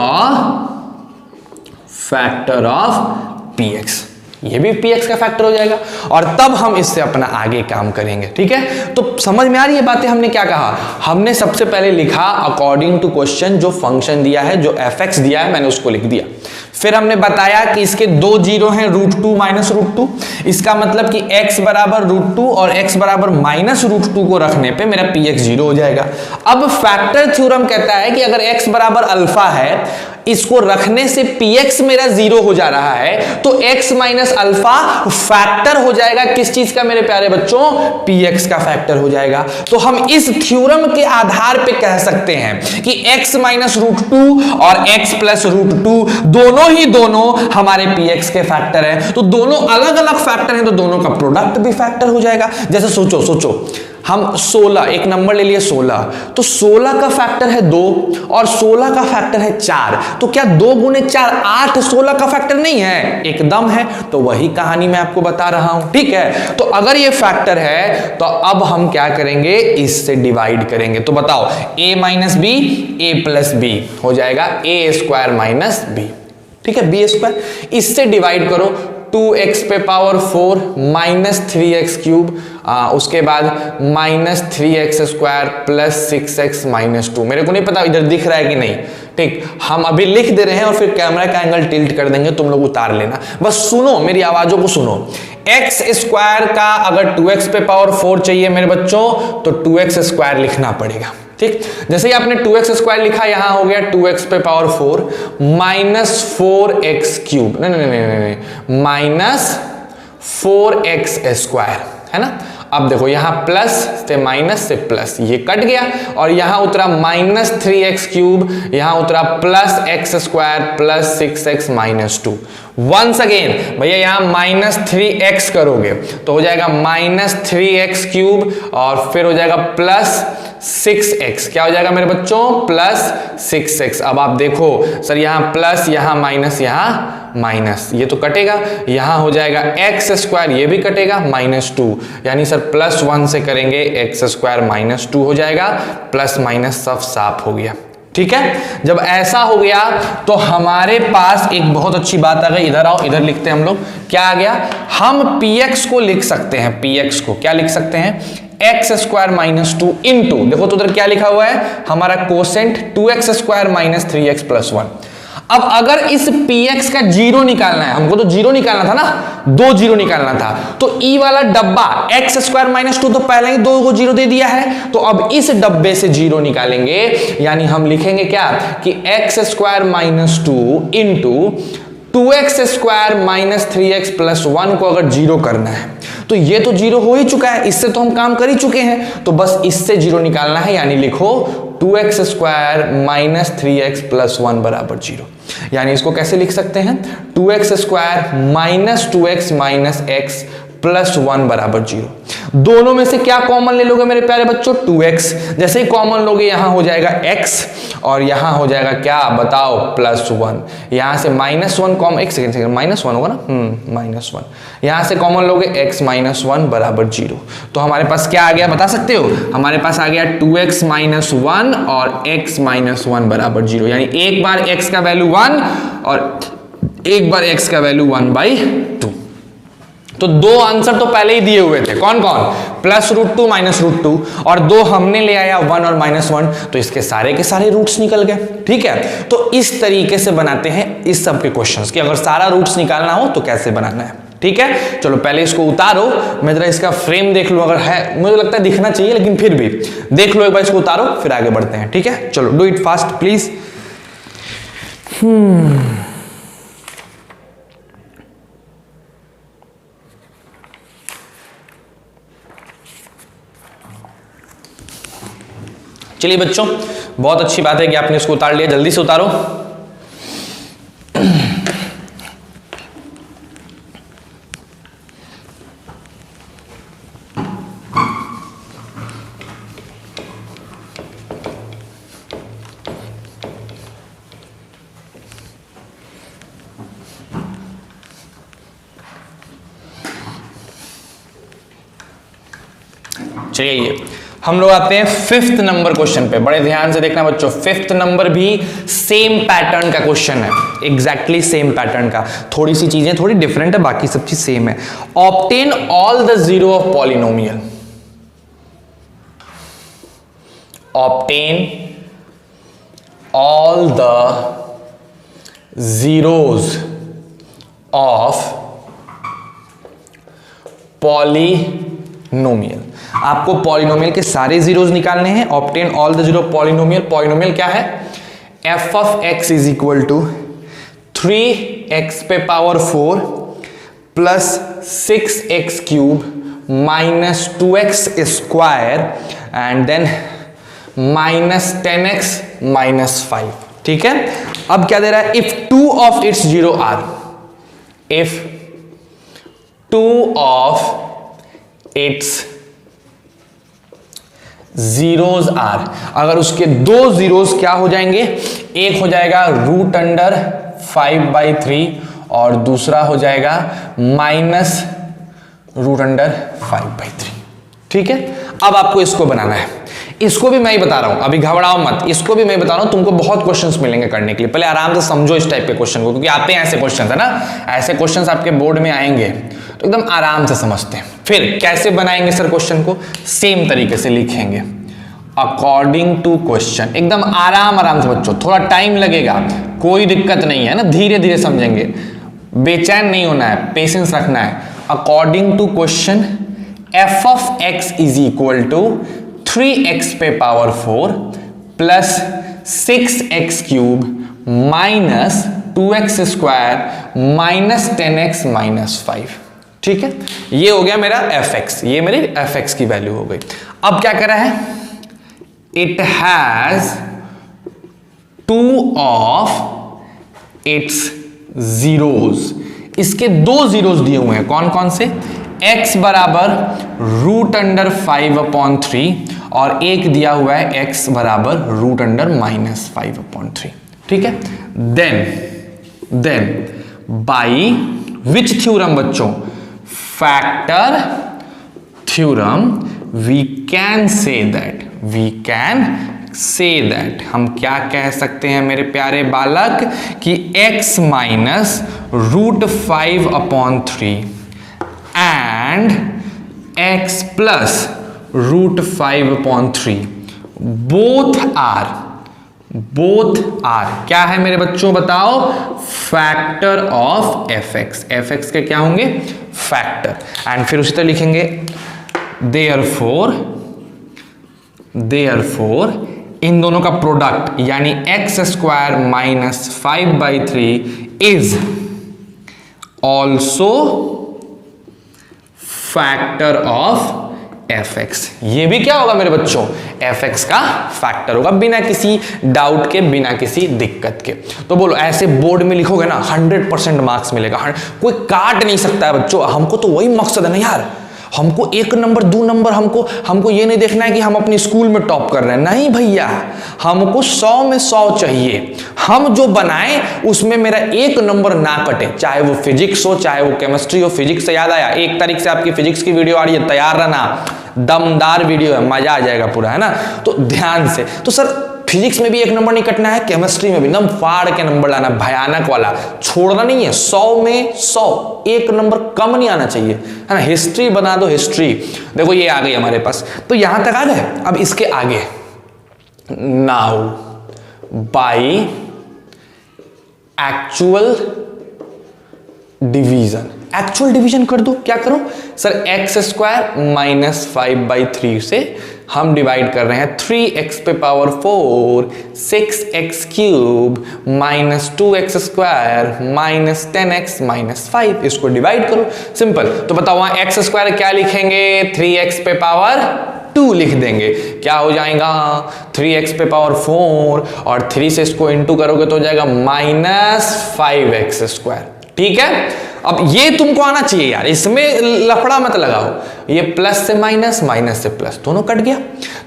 factor of px। ये भी px का फैक्टर हो जाएगा और तब हम इससे अपना आगे काम करेंगे। ठीक है, तो समझ में आ रही है बातें? हमने क्या कहा? हमने सबसे पहले लिखा अकॉर्डिंग टू क्वेश्चन, जो फंक्शन दिया है, जो fx दिया है, मैंने उसको लिख दिया। फिर हमने बताया कि इसके दो जीरो हैं, √2 माइनस √2। इसका मतलब कि x बराबर √2 और x बराबर माइनस √2 को रखने पे मेरा px 0 हो जाएगा। अब फैक्टर थ्योरम कहता है कि अगर x बराबर अल्फा है, इसको रखने से px मेरा 0 हो जा रहा है, तो x माइनस अल्फा फैक्टर हो जाएगा किस चीज का मेरे प्यारे बच्चों? px का फैक्टर हो जाएगा। तो हम इस थ्योरम के आधार पे कह सकते हैं कि x माइनस √2 और x प्लस √2 दोनों हमारे px के फैक्टर हैं। तो दोनों अलग अलग फैक्टर हैं, तो दोनों का प्रोडक्ट भी फैक्टर हो जाएगा। जैसे सोचो हम 16, एक नंबर ले लिए 16, तो 16 का फैक्टर है 2 और 16 का फैक्टर है 4। तो क्या 2 गुने 4 8 16 का फैक्टर नहीं है? एकदम है। तो वही कहानी मैं आपको बता रहा हूं। ठीक है, तो अगर ये फैक्टर है तो अब हम क्या करेंगे? इससे डिवाइड करेंगे। तो बताओ, a minus b, a plus b हो जाएगा a स्क्वायर माइनस बी। ठीक है, बी स्क्वायर। इससे डिवाइड करो, 2x पे पावर 4 माइनस 3x क्यूब, उसके बाद minus 3x square plus 6x minus 2। मेरे को नहीं पता इधर दिख रहा है कि नहीं। ठीक, हम अभी लिख दे रहे हैं और फिर कैमरा का एंगल टिल्ट कर देंगे, तुम लोग उतार लेना। बस सुनो, मेरी आवाजों को सुनो। x स्क्वायर का अगर 2x पे पावर 4 चाहिए मेरे बच्चों, तो 2x स्क्वायर लिखना पड़ेगा। ठीक, जैसे ही आपने 2x स्क्वायर लिखा, यहां हो गया 2x पे पावर 4 माइनस 4x क्यूब, नहीं, माइनस 4x स्क्वायर, है ना। अब देखो यहां प्लस से माइनस से प्लस, ये कट गया और यहां उतरा माइनस 3x क्यूब, यहां उतरा plus x square plus 6x minus 2। Once again भैया यहां माइनस 3x करोगे तो हो जाएगा माइनस 3x क्यूब और फिर हो जाएगा प्लस 6x। क्या हो जाएगा मेरे बच्चों? Plus 6x। अब आप देखो सर, यहां प्लस, यहां माइनस, यहां माइनस, ये तो कटेगा। यहां हो जाएगा x स्क्वायर, ये भी कटेगा, माइनस 2। यानी सर प्लस 1 से करेंगे x स्क्वायर माइनस 2 हो जाएगा, प्लस माइनस सब साफ हो गया। ठीक है, जब ऐसा हो गया तो हमारे पास एक बहुत अच्छी बात आ गई। इधर आओ, इधर लिखते हैं हम लोग। क्या आ गया? हम px को लिख सकते हैं। px को क्या लिख सकते हैं? x स्क्वायर माइनस 2 इंटू, देखो तो उधर क्या लिखा हुआ है हमारा quotient 2x square minus 3x plus 1। अब अगर इस px का जीरो निकालना है, हमको तो जीरो निकालना था ना, 2 जीरो निकालना था, तो ई वाला डब्बा x स्क्वायर माइनस 2 तो पहले ही 2 को जीरो दे दिया है, तो अब इस डब्बे से जीरो निकालेंगे। यानी हम लिखेंगे क्या कि x square minus 2 into 2x square minus 3x plus 1 को अगर जीरो करना है तो ये तो जीरो हो ही चुका है, इससे तो हम काम कर ही चुके हैं, तो बस इससे जीरो निकालना है। यानी लिखो 2x square minus 3x plus 1 बराबर 0। यानी इसको कैसे लिख सकते हैं? 2x square minus 2x minus x plus 1 बराबर 0। दोनों में से क्या कॉमन ले लोगे मेरे प्यारे बच्चों? 2x। जैसे ही कॉमन लोगे यहां हो जाएगा x और यहां हो जाएगा क्या बताओ? प्लस 1। यहां से माइनस 1 कॉमन, एक सेकेंड माइनस 1 होगा ना, माइनस 1। यहां से कॉमन लोगे x माइनस 1 बराबर 0। तो हमारे पास क्या आ गया बता सकते हो? हमारे पास आ गया 2x माइनस 1 और x माइनस 1 बराबर 0। यानी एक बार x का वैल्यू 1 और एक बार x का वैल्यू 1/2। तो दो आंसर तो पहले ही दिए हुए थे, कौन कौन, +√2 -√2, और दो हमने ले आया 1 और -1, तो इसके सारे के सारे रूट्स निकल गए। ठीक है, तो इस तरीके से बनाते हैं इस सब के क्वेश्चंस कि अगर सारा रूट्स निकालना हो तो कैसे बनाना है। ठीक है, चलो पहले इसको उतारो, मैं जरा इसका फ्रेम देख लूं, अगर है, मुझे लगता है दिखना चाहिए लेकिन फिर भी देख लो एक बार, इसको उतारो फिर आगे बढ़ते हैं। ठीक है, चलो डू इट फास्ट प्लीज। चलिए बच्चों, बहुत अच्छी बात है कि आपने इसको उतार लिया, जल्दी से उतारो। चलिए ये हम लोग आते हैं 5th नंबर क्वेश्चन पे। बड़े ध्यान से देखना बच्चों, 5th नंबर भी सेम पैटर्न का क्वेश्चन है, एग्जैक्टली सेम पैटर्न का, थोड़ी सी चीजें थोड़ी डिफरेंट है, बाकी सब चीज सेम है। Obtain all the zero of polynomial, obtain all the zeros of polynomial. आपको पॉलिनोमियल के सारे जीरोज निकालने हैं। Obtain all the zero polynomial, polynomial क्या है, f of x is equal to 3x पे power 4 plus 6x cube minus 2x square and then minus 10x minus 5। ठीक है, अब क्या दे रहा है, if 2 of its zero are, if 2 of it's zeros are, अगर उसके दो जीरोज क्या हो जाएंगे, एक हो जाएगा √5/3 और दूसरा हो जाएगा -√5/3। ठीक है, अब आपको इसको बनाना है, इसको भी मैं ही बता रहा हूं, अभी घबराओ मत, इसको भी मैं बता रहा हूं, तुमको बहुत क्वेश्चंस मिलेंगे करने के लिए, पहले आराम से समझो इस टाइप के क्वेश्चन को, क्योंकि आते हैं ऐसे क्वेश्चंस है ना, ऐसे क्वेश्चंस आपके बोर्ड में आएंगे तो एकदम आराम से समझते हैं। फिर कैसे बनाएंगे सर क्वेश्चन को, सेम तरीके से लिखेंगे अकॉर्डिंग टू क्वेश्चन, एकदम आराम से बच्चों, थोड़ा टाइम लगेगा, कोई दिक्कत नहीं है ना, धीरे धीरे समझेंगे, बेचैन नहीं होना है, पेशेंस रखना है। According to question f of x is equal to 3x पे power 4 plus 6x cube minus 2x square minus 10x minus 5। ठीक है, ये हो गया मेरा fx, ये मेरी fx की वैल्यू हो गई। अब क्या कर रहा है, it has 2 of it's zeros, इसके दो जीरोज दिए हुए हैं, कौन कौन से, x बराबर √5/3 और एक दिया हुआ है x बराबर √−5/3। ठीक है, देन बाई विच थ्योरम बच्चों, factor theorem, we can say that, हम क्या कह सकते हैं मेरे प्यारे बालक, कि x minus √5/3 and x plus √5/3 both are क्या है मेरे बच्चों बताओ, फैक्टर ऑफ fx, fx के क्या होंगे, फैक्टर, एंड फिर उसी तरह लिखेंगे therefore इन दोनों का प्रोडक्ट यानी x² minus 5/3 is also factor of fx। ये भी क्या होगा मेरे बच्चों, fx का फैक्टर होगा, बिना किसी डाउट के, बिना किसी दिक्कत के। तो बोलो ऐसे बोर्ड में लिखोगे ना 100% मार्क्स मिलेगा, कोई काट नहीं सकता है बच्चों। हमको तो वही मकसद है ना यार, हमको 1 नंबर 2 नंबर, हमको ये नहीं देखना है कि हम अपनी स्कूल में टॉप कर रहे हैं, नहीं भैया, हमको 100 में 100 चाहिए। हम जो बनाएं उसमें मेरा 1 नंबर ना कटे, चाहे वो फिजिक्स हो चाहे वो केमिस्ट्री हो। फिजिक्स से याद आया, 1 तारीख से आपकी फिजिक्स की वीडियो आ रही है, तैयार रहना, दमदार वीडियो है, मजा आ जाएगा पूरा, है ना। तो ध्यान से, तो सर फिजिक्स में भी 1 नंबर नहीं कटना है, केमिस्ट्री में भी एकदम फाड़ के नंबर लाना, भयानक वाला, छोड़ना नहीं है। 100 में 100, 1 नंबर कम नहीं आना चाहिए, है ना। हिस्ट्री बना दो, हिस्ट्री। देखो ये आ गई हमारे पास, तो यहां तक आ गए। अब इसके आगे, now by actual division, actual division कर दो। क्या करो सर, एक्स स्क्वायर माइनस 5/3 से हम डिवाइड कर रहे हैं 3x पे power 4 6x cube minus 2x square minus 10x minus 5, इसको डिवाइड करो, सिंपल। तो बताओ वहां एक्स स्क्वायर क्या लिखेंगे, 3x पे पावर 2 लिख देंगे। क्या हो जाएगा, 3x पे पावर 4 और 3 से इसको इंटू करोगे तो हो जाएगा माइनस 5x स्क्वायर। ठीक है, अब ये तुमको आना चाहिए यार, इसमें लफड़ा मत लगाओ। ये प्लस से माइनस, माइनस से प्लस, दोनों कट गया।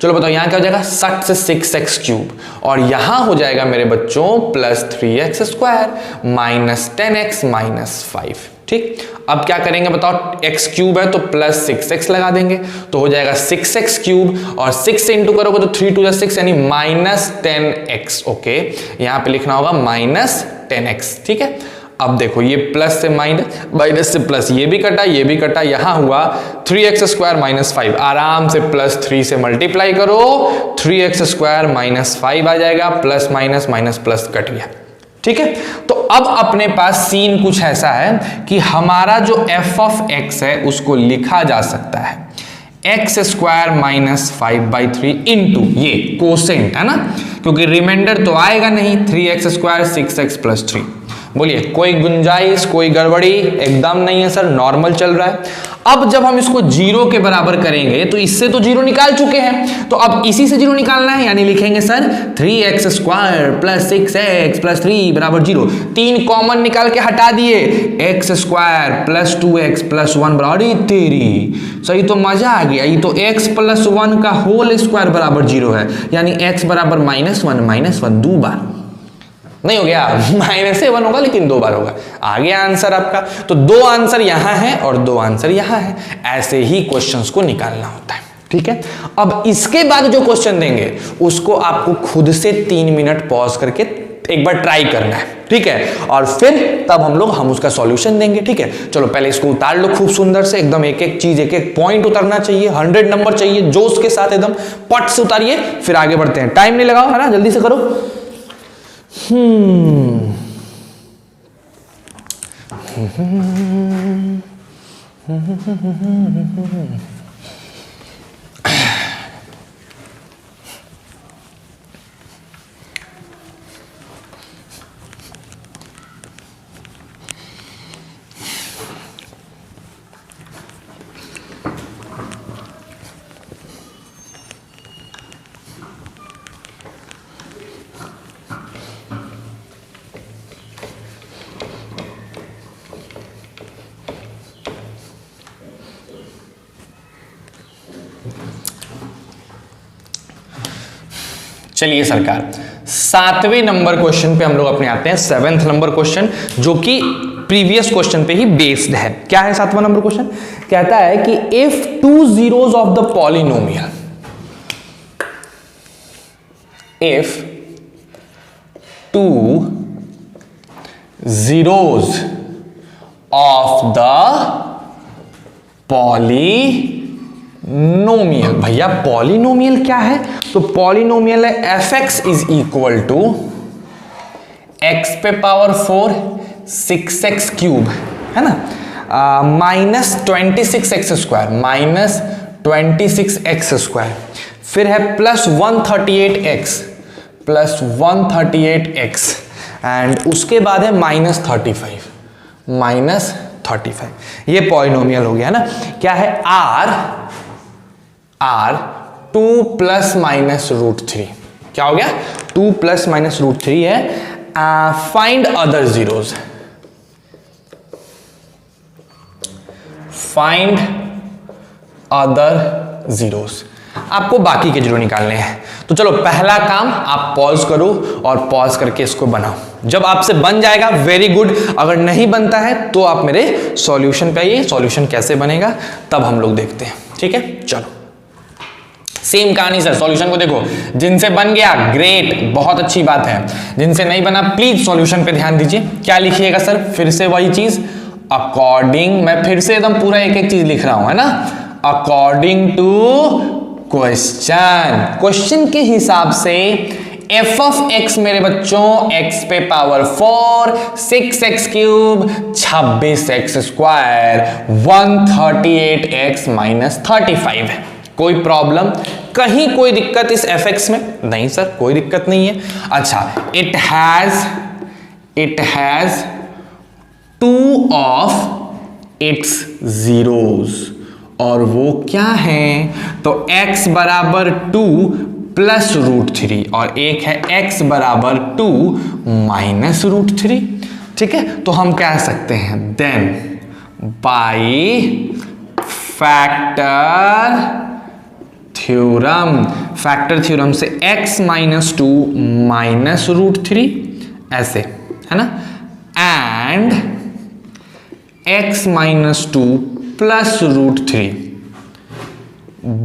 चलो बताओ यहां क्या हो जाएगा, 60 से 6x क्यूब, और यहां हो जाएगा मेरे बच्चों plus 3x square minus 10x minus 5। ठीक, अब क्या करेंगे बताओ, x क्यूब है तो प्लस 6x लगा देंगे, तो हो जाएगा 6x क्यूब, और 6 से इंटू करोगे तो 3 2 6 यानी माइनस 10x। ओके, यहां पे लिखना होगा माइनस 10x। ठीक है, अब देखो ये प्लस से माइनस, माइनस से प्लस, ये भी कटा, ये भी कटा, यहां हुआ 3x स्क्वायर माइनस 5, आराम से प्लस 3 से मल्टीप्लाई करो, 3x स्क्वायर माइनस 5 आ जाएगा, plus minus minus plus cut गया। ठीक है, तो अब अपने पास सीन कुछ ऐसा है कि हमारा जो f ऑफ x है उसको लिखा जा सकता है एक्स स्क्वायर माइनस 5/3 इंटू ये कोसेंट, है ना, क्योंकि रिमाइंडर तो आएगा नहीं, 3x स्क्वायर 6x प्लस 3। बोलिए कोई गुंजाइश, कोई गड़बड़ी? एकदम नहीं है सर, नॉर्मल चल रहा है। अब जब हम इसको 0 के बराबर करेंगे तो इससे तो 0 निकाल चुके हैं, तो अब इसी से 0 निकालना है, यानी लिखेंगे sir 3x square plus 6x plus 3 बराबर 0। 3 कॉमन निकाल के हटा दिए, x square plus 2x plus 1 बराबर तेरी, सही तो मजा आ गया। ये तो x प्लस 1 का होल स्क्वायर बराबर 0 है, यानी x बराबर -1 2 बार नहीं हो गया, -1 होगा लेकिन 2 बार होगा। आ गया आंसर आपका। तो 2 आंसर यहां है और 2 आंसर यहां है, ऐसे ही क्वेश्चंस को निकालना होता है। ठीक है, अब इसके बाद जो क्वेश्चन देंगे उसको आपको खुद से 3 मिनट पॉज करके एक बार ट्राई करना है। ठीक है, और फिर तब हम उसका सॉल्यूशन देंगे। ठीक है, चलो पहले इसको उतार लो खूब सुंदर से, एकदम एक एक चीज, एक एक पॉइंट उतारना चाहिए, 100 नंबर चाहिए, जोश के साथ एकदम पट से उतारिए, फिर आगे बढ़ते हैं। टाइम नहीं लगाओ, है ना, जल्दी से करो। चलिए सरकार, 7वें नंबर क्वेश्चन पे हम लोग अपने आते हैं। 7th नंबर क्वेश्चन जो कि प्रीवियस क्वेश्चन पे ही बेस्ड है। क्या है 7वां नंबर क्वेश्चन? कहता है कि if 2 zeros of the polynomial, if 2 zeros of the polynomial, भैया पॉलिनोमियल क्या है? तो पॉलिनोमियल है fx is equal to x पे पावर 4 6x क्यूब, है ना, -26x स्क्वायर, -26x स्क्वायर, फिर है +138x एंड उसके बाद है -35, ये पॉलिनोमियल हो गया ना। क्या है? r 2 + -√3, क्या हो गया? 2 + -√3 है। Find other zeros, find other zeros, आपको बाकी के जीरो निकालने हैं। तो चलो पहला काम आप पॉज करो और पॉज करके इसको बनाओ। जब आपसे बन जाएगा वेरी गुड, अगर नहीं बनता है तो आप मेरे सॉल्यूशन पे आइए, सॉल्यूशन कैसे बनेगा तब हम लोग देखते हैं। ठीक है, चलो सेम कहानी सर, सॉल्यूशन को देखो, जिनसे बन गया ग्रेट, बहुत अच्छी बात है, जिनसे नहीं बना प्लीज सॉल्यूशन पे ध्यान दीजिए। क्या लिखिएगा सर, फिर से वही चीज, अकॉर्डिंग, मैं फिर से एकदम पूरा एक एक चीज लिख रहा हूं, है ना, अकॉर्डिंग टू क्वेश्चन के हिसाब से f ऑफ x मेरे बच्चों x पे power 4, 6x cube, 26x square, 138x minus 35 है। कोई प्रॉब्लम, कहीं कोई दिक्कत इस fx में? नहीं सर, कोई दिक्कत नहीं है। अच्छा, it has 2 of it's zeros, और वो क्या है, तो x बराबर 2 प्लस √3 और एक है x बराबर 2 माइनस √3। ठीक है, तो हम कह सकते हैं देन बाय फैक्टर थ्योरम से x माइनस 2 माइनस √3 ऐसे, है ना, and x minus 2 plus √3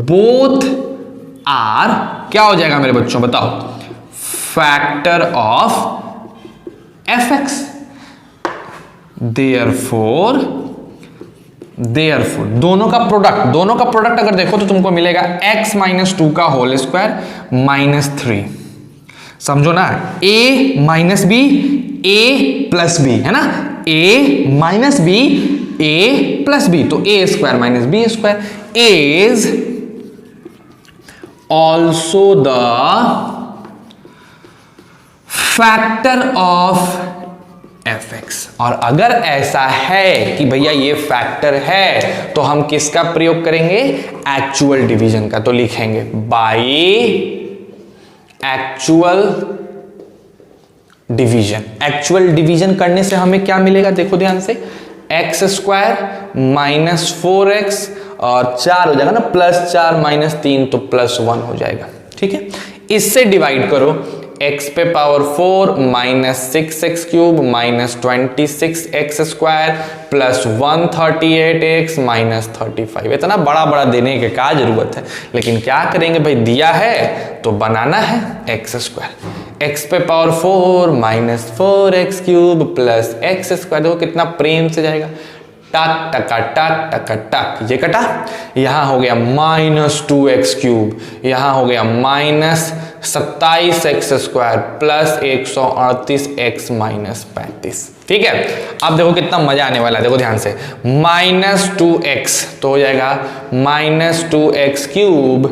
both are, क्या हो जाएगा मेरे बच्चों बताओ, फैक्टर ऑफ fx। देयरफॉर दोनों का प्रोडक्ट अगर देखो तो तुमको मिलेगा x माइनस 2 का होल स्क्वायर माइनस 3, समझो ना, a minus b, a plus b, है ना, a minus b, a plus b, तो a square minus b square is also the factor of fx। और अगर ऐसा है कि भैया ये फैक्टर है तो हम किसका प्रयोग करेंगे, एक्चुअल डिवीजन का, तो लिखेंगे बाय एक्चुअल डिवीजन करने से हमें क्या मिलेगा, देखो ध्यान से, एक्स स्क्वायर माइनस 4x और 4 हो जाएगा ना, प्लस 4 माइनस 3 तो प्लस 1 हो जाएगा। ठीक है, इससे डिवाइड करो, x पे power 4 minus 6x cube minus 26x square plus 138x minus 35। इतना बड़ा बड़ा देने की क्या जरूरत है, लेकिन क्या करेंगे भाई, दिया है तो बनाना है x स्क्वायर, x पे power 4 minus 4x cube plus x square, देखो कितना प्रेम से जाएगा, टक टका टक टका टक, ये कटा, यहां हो गया माइनस 2x क्यूब, यहां हो गया minus 27x square plus 138x minus 35। ठीक है, अब देखो कितना मजा आने वाला है, देखो ध्यान से, माइनस 2x तो हो जाएगा minus 2x cube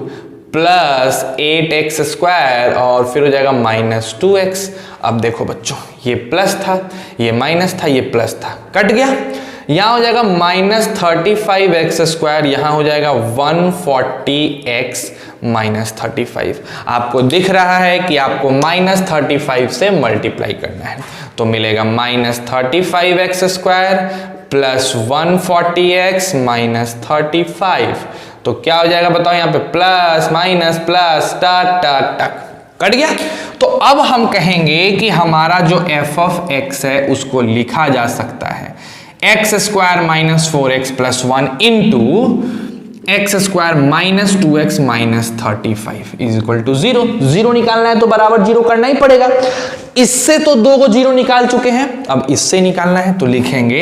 plus 8x square और फिर हो जाएगा माइनस 2x। अब देखो बच्चों, ये प्लस था, ये माइनस था, ये प्लस था, कट गया, यहां हो जाएगा माइनस 35x स्क्वायर, यहां हो जाएगा 140x माइनस 35। आपको दिख रहा है कि आपको माइनस 35 से मल्टीप्लाई करना है, तो मिलेगा minus 35x square plus 140x minus 35, तो क्या हो जाएगा बताओ, यहाँ पे प्लस माइनस प्लस टक टक टक, कट गया। तो अब हम कहेंगे कि हमारा जो f ऑफ x है उसको लिखा जा सकता है x square minus 4x plus 1 into x square minus 2x minus 35 is equal to 0। 0 निकालना है तो बराबर 0 करना ही पड़ेगा, इससे तो 2 को 0 निकाल चुके हैं, अब इससे निकालना है तो लिखेंगे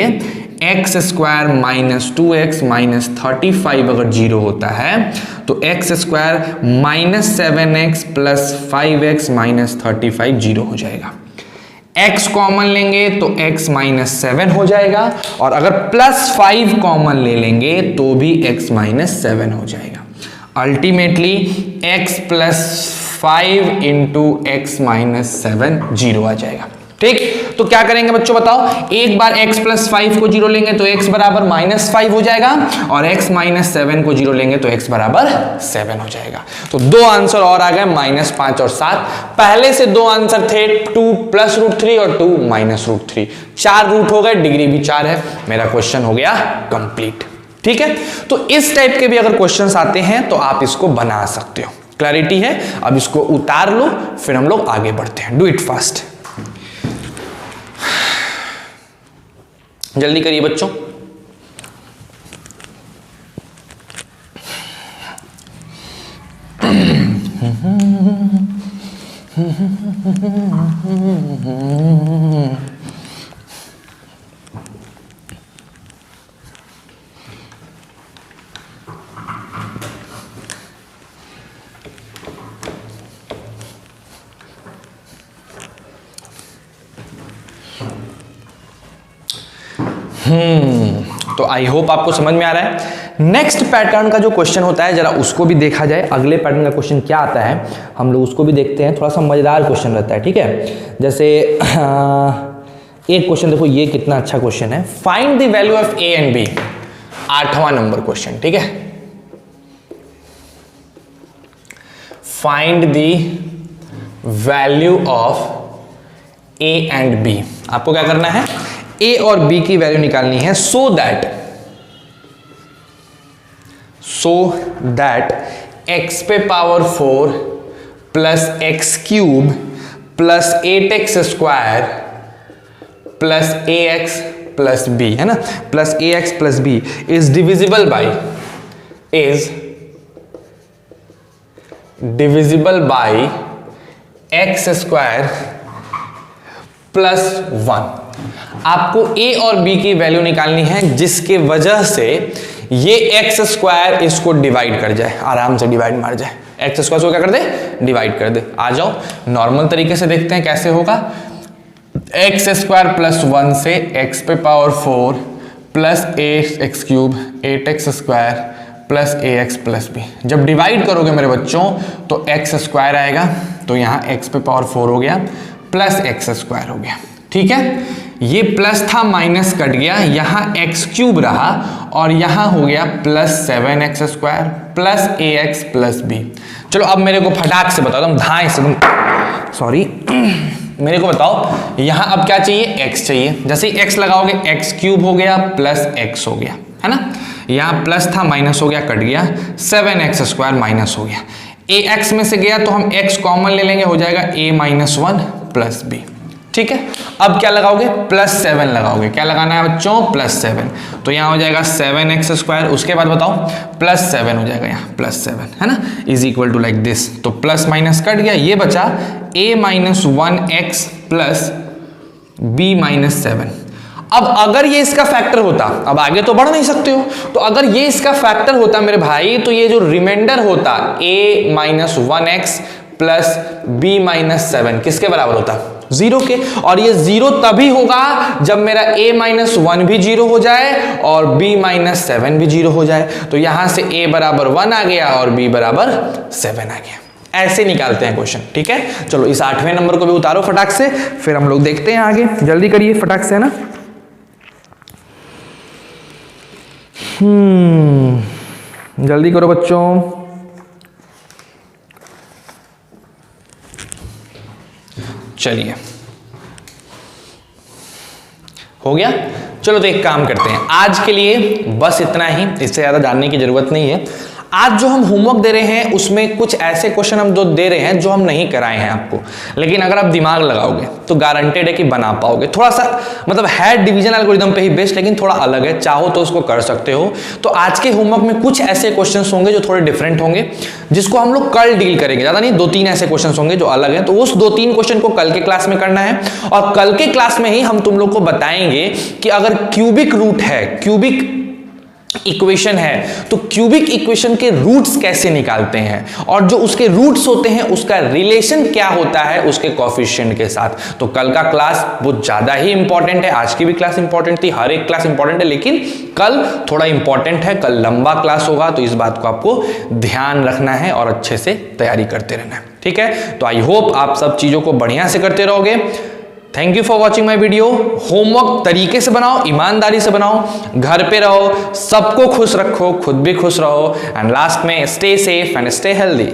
x square minus 2x minus 35 अगर 0 होता है तो x square minus 7x plus 5x minus 35 0 हो जाएगा। x कॉमन लेंगे तो x माइनस 7 हो जाएगा, और अगर प्लस 5 कॉमन ले लेंगे तो भी x माइनस 7 हो जाएगा। Ultimately x plus 5 into x minus 7 0 आ जाएगा। ठीक, तो क्या करेंगे बच्चों बताओ, एक बार x प्लस 5 को 0 लेंगे तो x बराबर माइनस 5 हो जाएगा, और x माइनस 7 को 0 लेंगे तो x बराबर 7 हो जाएगा। तो 2 आंसर और आ गए, माइनस 5 और 7। पहले से 2 आंसर थे, 2 प्लस √3 और 2 माइनस √3, 4 रूट हो गए, डिग्री भी 4 है, मेरा क्वेश्चन हो गया कंप्लीट। ठीक है, तो इस टाइप के भी अगर क्वेश्चंस आते हैं तो आप इसको बना सकते हो। क्लैरिटी है, अब इसको उतार लो, फिर हम लोग आगे बढ़ते हैं। डू इट फास्ट, जल्दी करिए बच्चों। तो आई होप आपको समझ में आ रहा है। नेक्स्ट पैटर्न का जो क्वेश्चन होता है जरा उसको भी देखा जाए, अगले पैटर्न का क्वेश्चन क्या आता है हम लोग उसको भी देखते हैं। थोड़ा सा मजेदार क्वेश्चन रहता है, ठीक है। जैसे एक क्वेश्चन देखो, ये कितना अच्छा क्वेश्चन है। Find the value of A and B, 8वां नंबर क्वेश्चन, ठीक है। Find the value of A and B, आपको क्या करना है, ए और बी की वैल्यू निकालनी है सो दैट x पे power 4 plus x cube plus 8x square plus ax plus b, है ना, plus ax plus b is divisible by x square plus 1। आपको a और b की वैल्यू निकालनी है जिसके वजह से ये एक्स स्क्वायर इसको डिवाइड कर जाए, आराम से डिवाइड मार जाए, एक्स स्क्वायर को क्या कर दे, डिवाइड कर दे। आ जाओ नॉर्मल तरीके से देखते हैं कैसे होगा। एक्स स्क्वायर प्लस 1 से एक्स पे power 4 plus x cube 8x square plus ax plus b. जब डिवाइड करोगे मेरे बच्चों तो एक्स स्क्वायर आएगा, तो यहाँ x पे पावर 4 हो गया प्लस एक्स स्क्वायर हो गया, ठीक है। ये प्लस था माइनस कट गया, यहाँ एक्स क्यूब रहा और यहाँ हो गया plus 7x square plus ax plus b. चलो अब मेरे को फटाक से बताओ, तुम धाए से, सॉरी मेरे को बताओ यहाँ अब क्या चाहिए, x चाहिए। जैसे ही x लगाओगे एक्स क्यूब हो गया प्लस x हो गया, है ना। यहाँ प्लस था माइनस हो गया, कट गया, 7x स्क्वायर माइनस हो गया, ax में से गया तो हम x कॉमन ले लेंगे, हो जाएगा a माइनस 1 प्लस बी, ठीक है। अब क्या लगाओगे, प्लस 7 लगाओगे, क्या लगाना है बच्चों, प्लस 7, तो यहाँ हो जाएगा 7x स्क्वायर, उसके बाद बताओ प्लस 7 हो जाएगा, यहाँ प्लस 7, है ना, is equal to like this. तो प्लस माइनस कट गया, ये बचा a minus 1x plus b minus 7। अब अगर ये इसका फैक्टर होता, अब आगे तो बढ़ नहीं सकते हो, तो अगर ये इसका फैक्टर होता मेरे भाई, तो ये जो रिमाइंडर होता a minus 1x plus b minus 7 किसके बराबर होता, 0 के। और ये 0 तभी होगा जब मेरा a माइनस 1 भी 0 हो जाए और b माइनस 7 भी 0 हो जाए। तो यहां से a बराबर 1 आ गया और b बराबर 7 आ गया। ऐसे निकालते हैं क्वेश्चन, ठीक है। चलो इस 8वें नंबर को भी उतारो फटाक से, फिर हम लोग देखते हैं आगे। जल्दी करिए फटाक से, है ना। जल्दी करो बच्चों। चलिए हो गया। चलो तो एक काम करते हैं, आज के लिए बस इतना ही, इससे ज्यादा जानने की जरूरत नहीं है। आज जो हम होमवर्क दे रहे हैं उसमें कुछ ऐसे क्वेश्चन हम जो दे रहे हैं जो हम नहीं कराए हैं आपको, लेकिन अगर आप दिमाग लगाओगे तो गारंटेड है कि बना पाओगे। थोड़ा सा मतलब है डिवीजन एल्गोरिथम पे ही बेस्ड, लेकिन थोड़ा अलग है, चाहो तो उसको कर सकते हो। तो आज के होमवर्क में कुछ ऐसे क्वेश्चंस होंगे जो थोड़े डिफरेंट होंगे, जिसको हम लोग कल डील करेंगे, ज्यादा नहीं, 2-3 ऐसे क्वेश्चंस होंगे जो अलग हैं। तो उस 2-3 क्वेश्चन को कल के क्लास में करना है, और कल के क्लास में ही हम तुम लोग को बताएंगे कि अगर क्यूबिक रूट है, क्यूबिक इक्वेशन है, तो क्यूबिक इक्वेशन के रूट्स कैसे निकालते हैं, और जो उसके रूट्स होते हैं उसका रिलेशन क्या होता है उसके कोएफिशिएंट के साथ। तो कल का क्लास बहुत ज्यादा ही इंपॉर्टेंट है, आज की भी क्लास इंपॉर्टेंट थी, हर एक क्लास इंपॉर्टेंट है, लेकिन कल थोड़ा इंपॉर्टेंट है, कल लंबा क्लास होगा, तो इस बात को आपको ध्यान रखना है और अच्छे से तैयारी करते रहना है, ठीक है। तो आई होप आप सब चीजों को बढ़िया से करते रहोगे। Thank you for watching my video. Homework तरीके से बनाओ, ईमानदारी से बनाओ, घर पे रहो, सबको खुश रखो, खुद भी खुश रहो, एंड लास्ट में stay safe and stay healthy.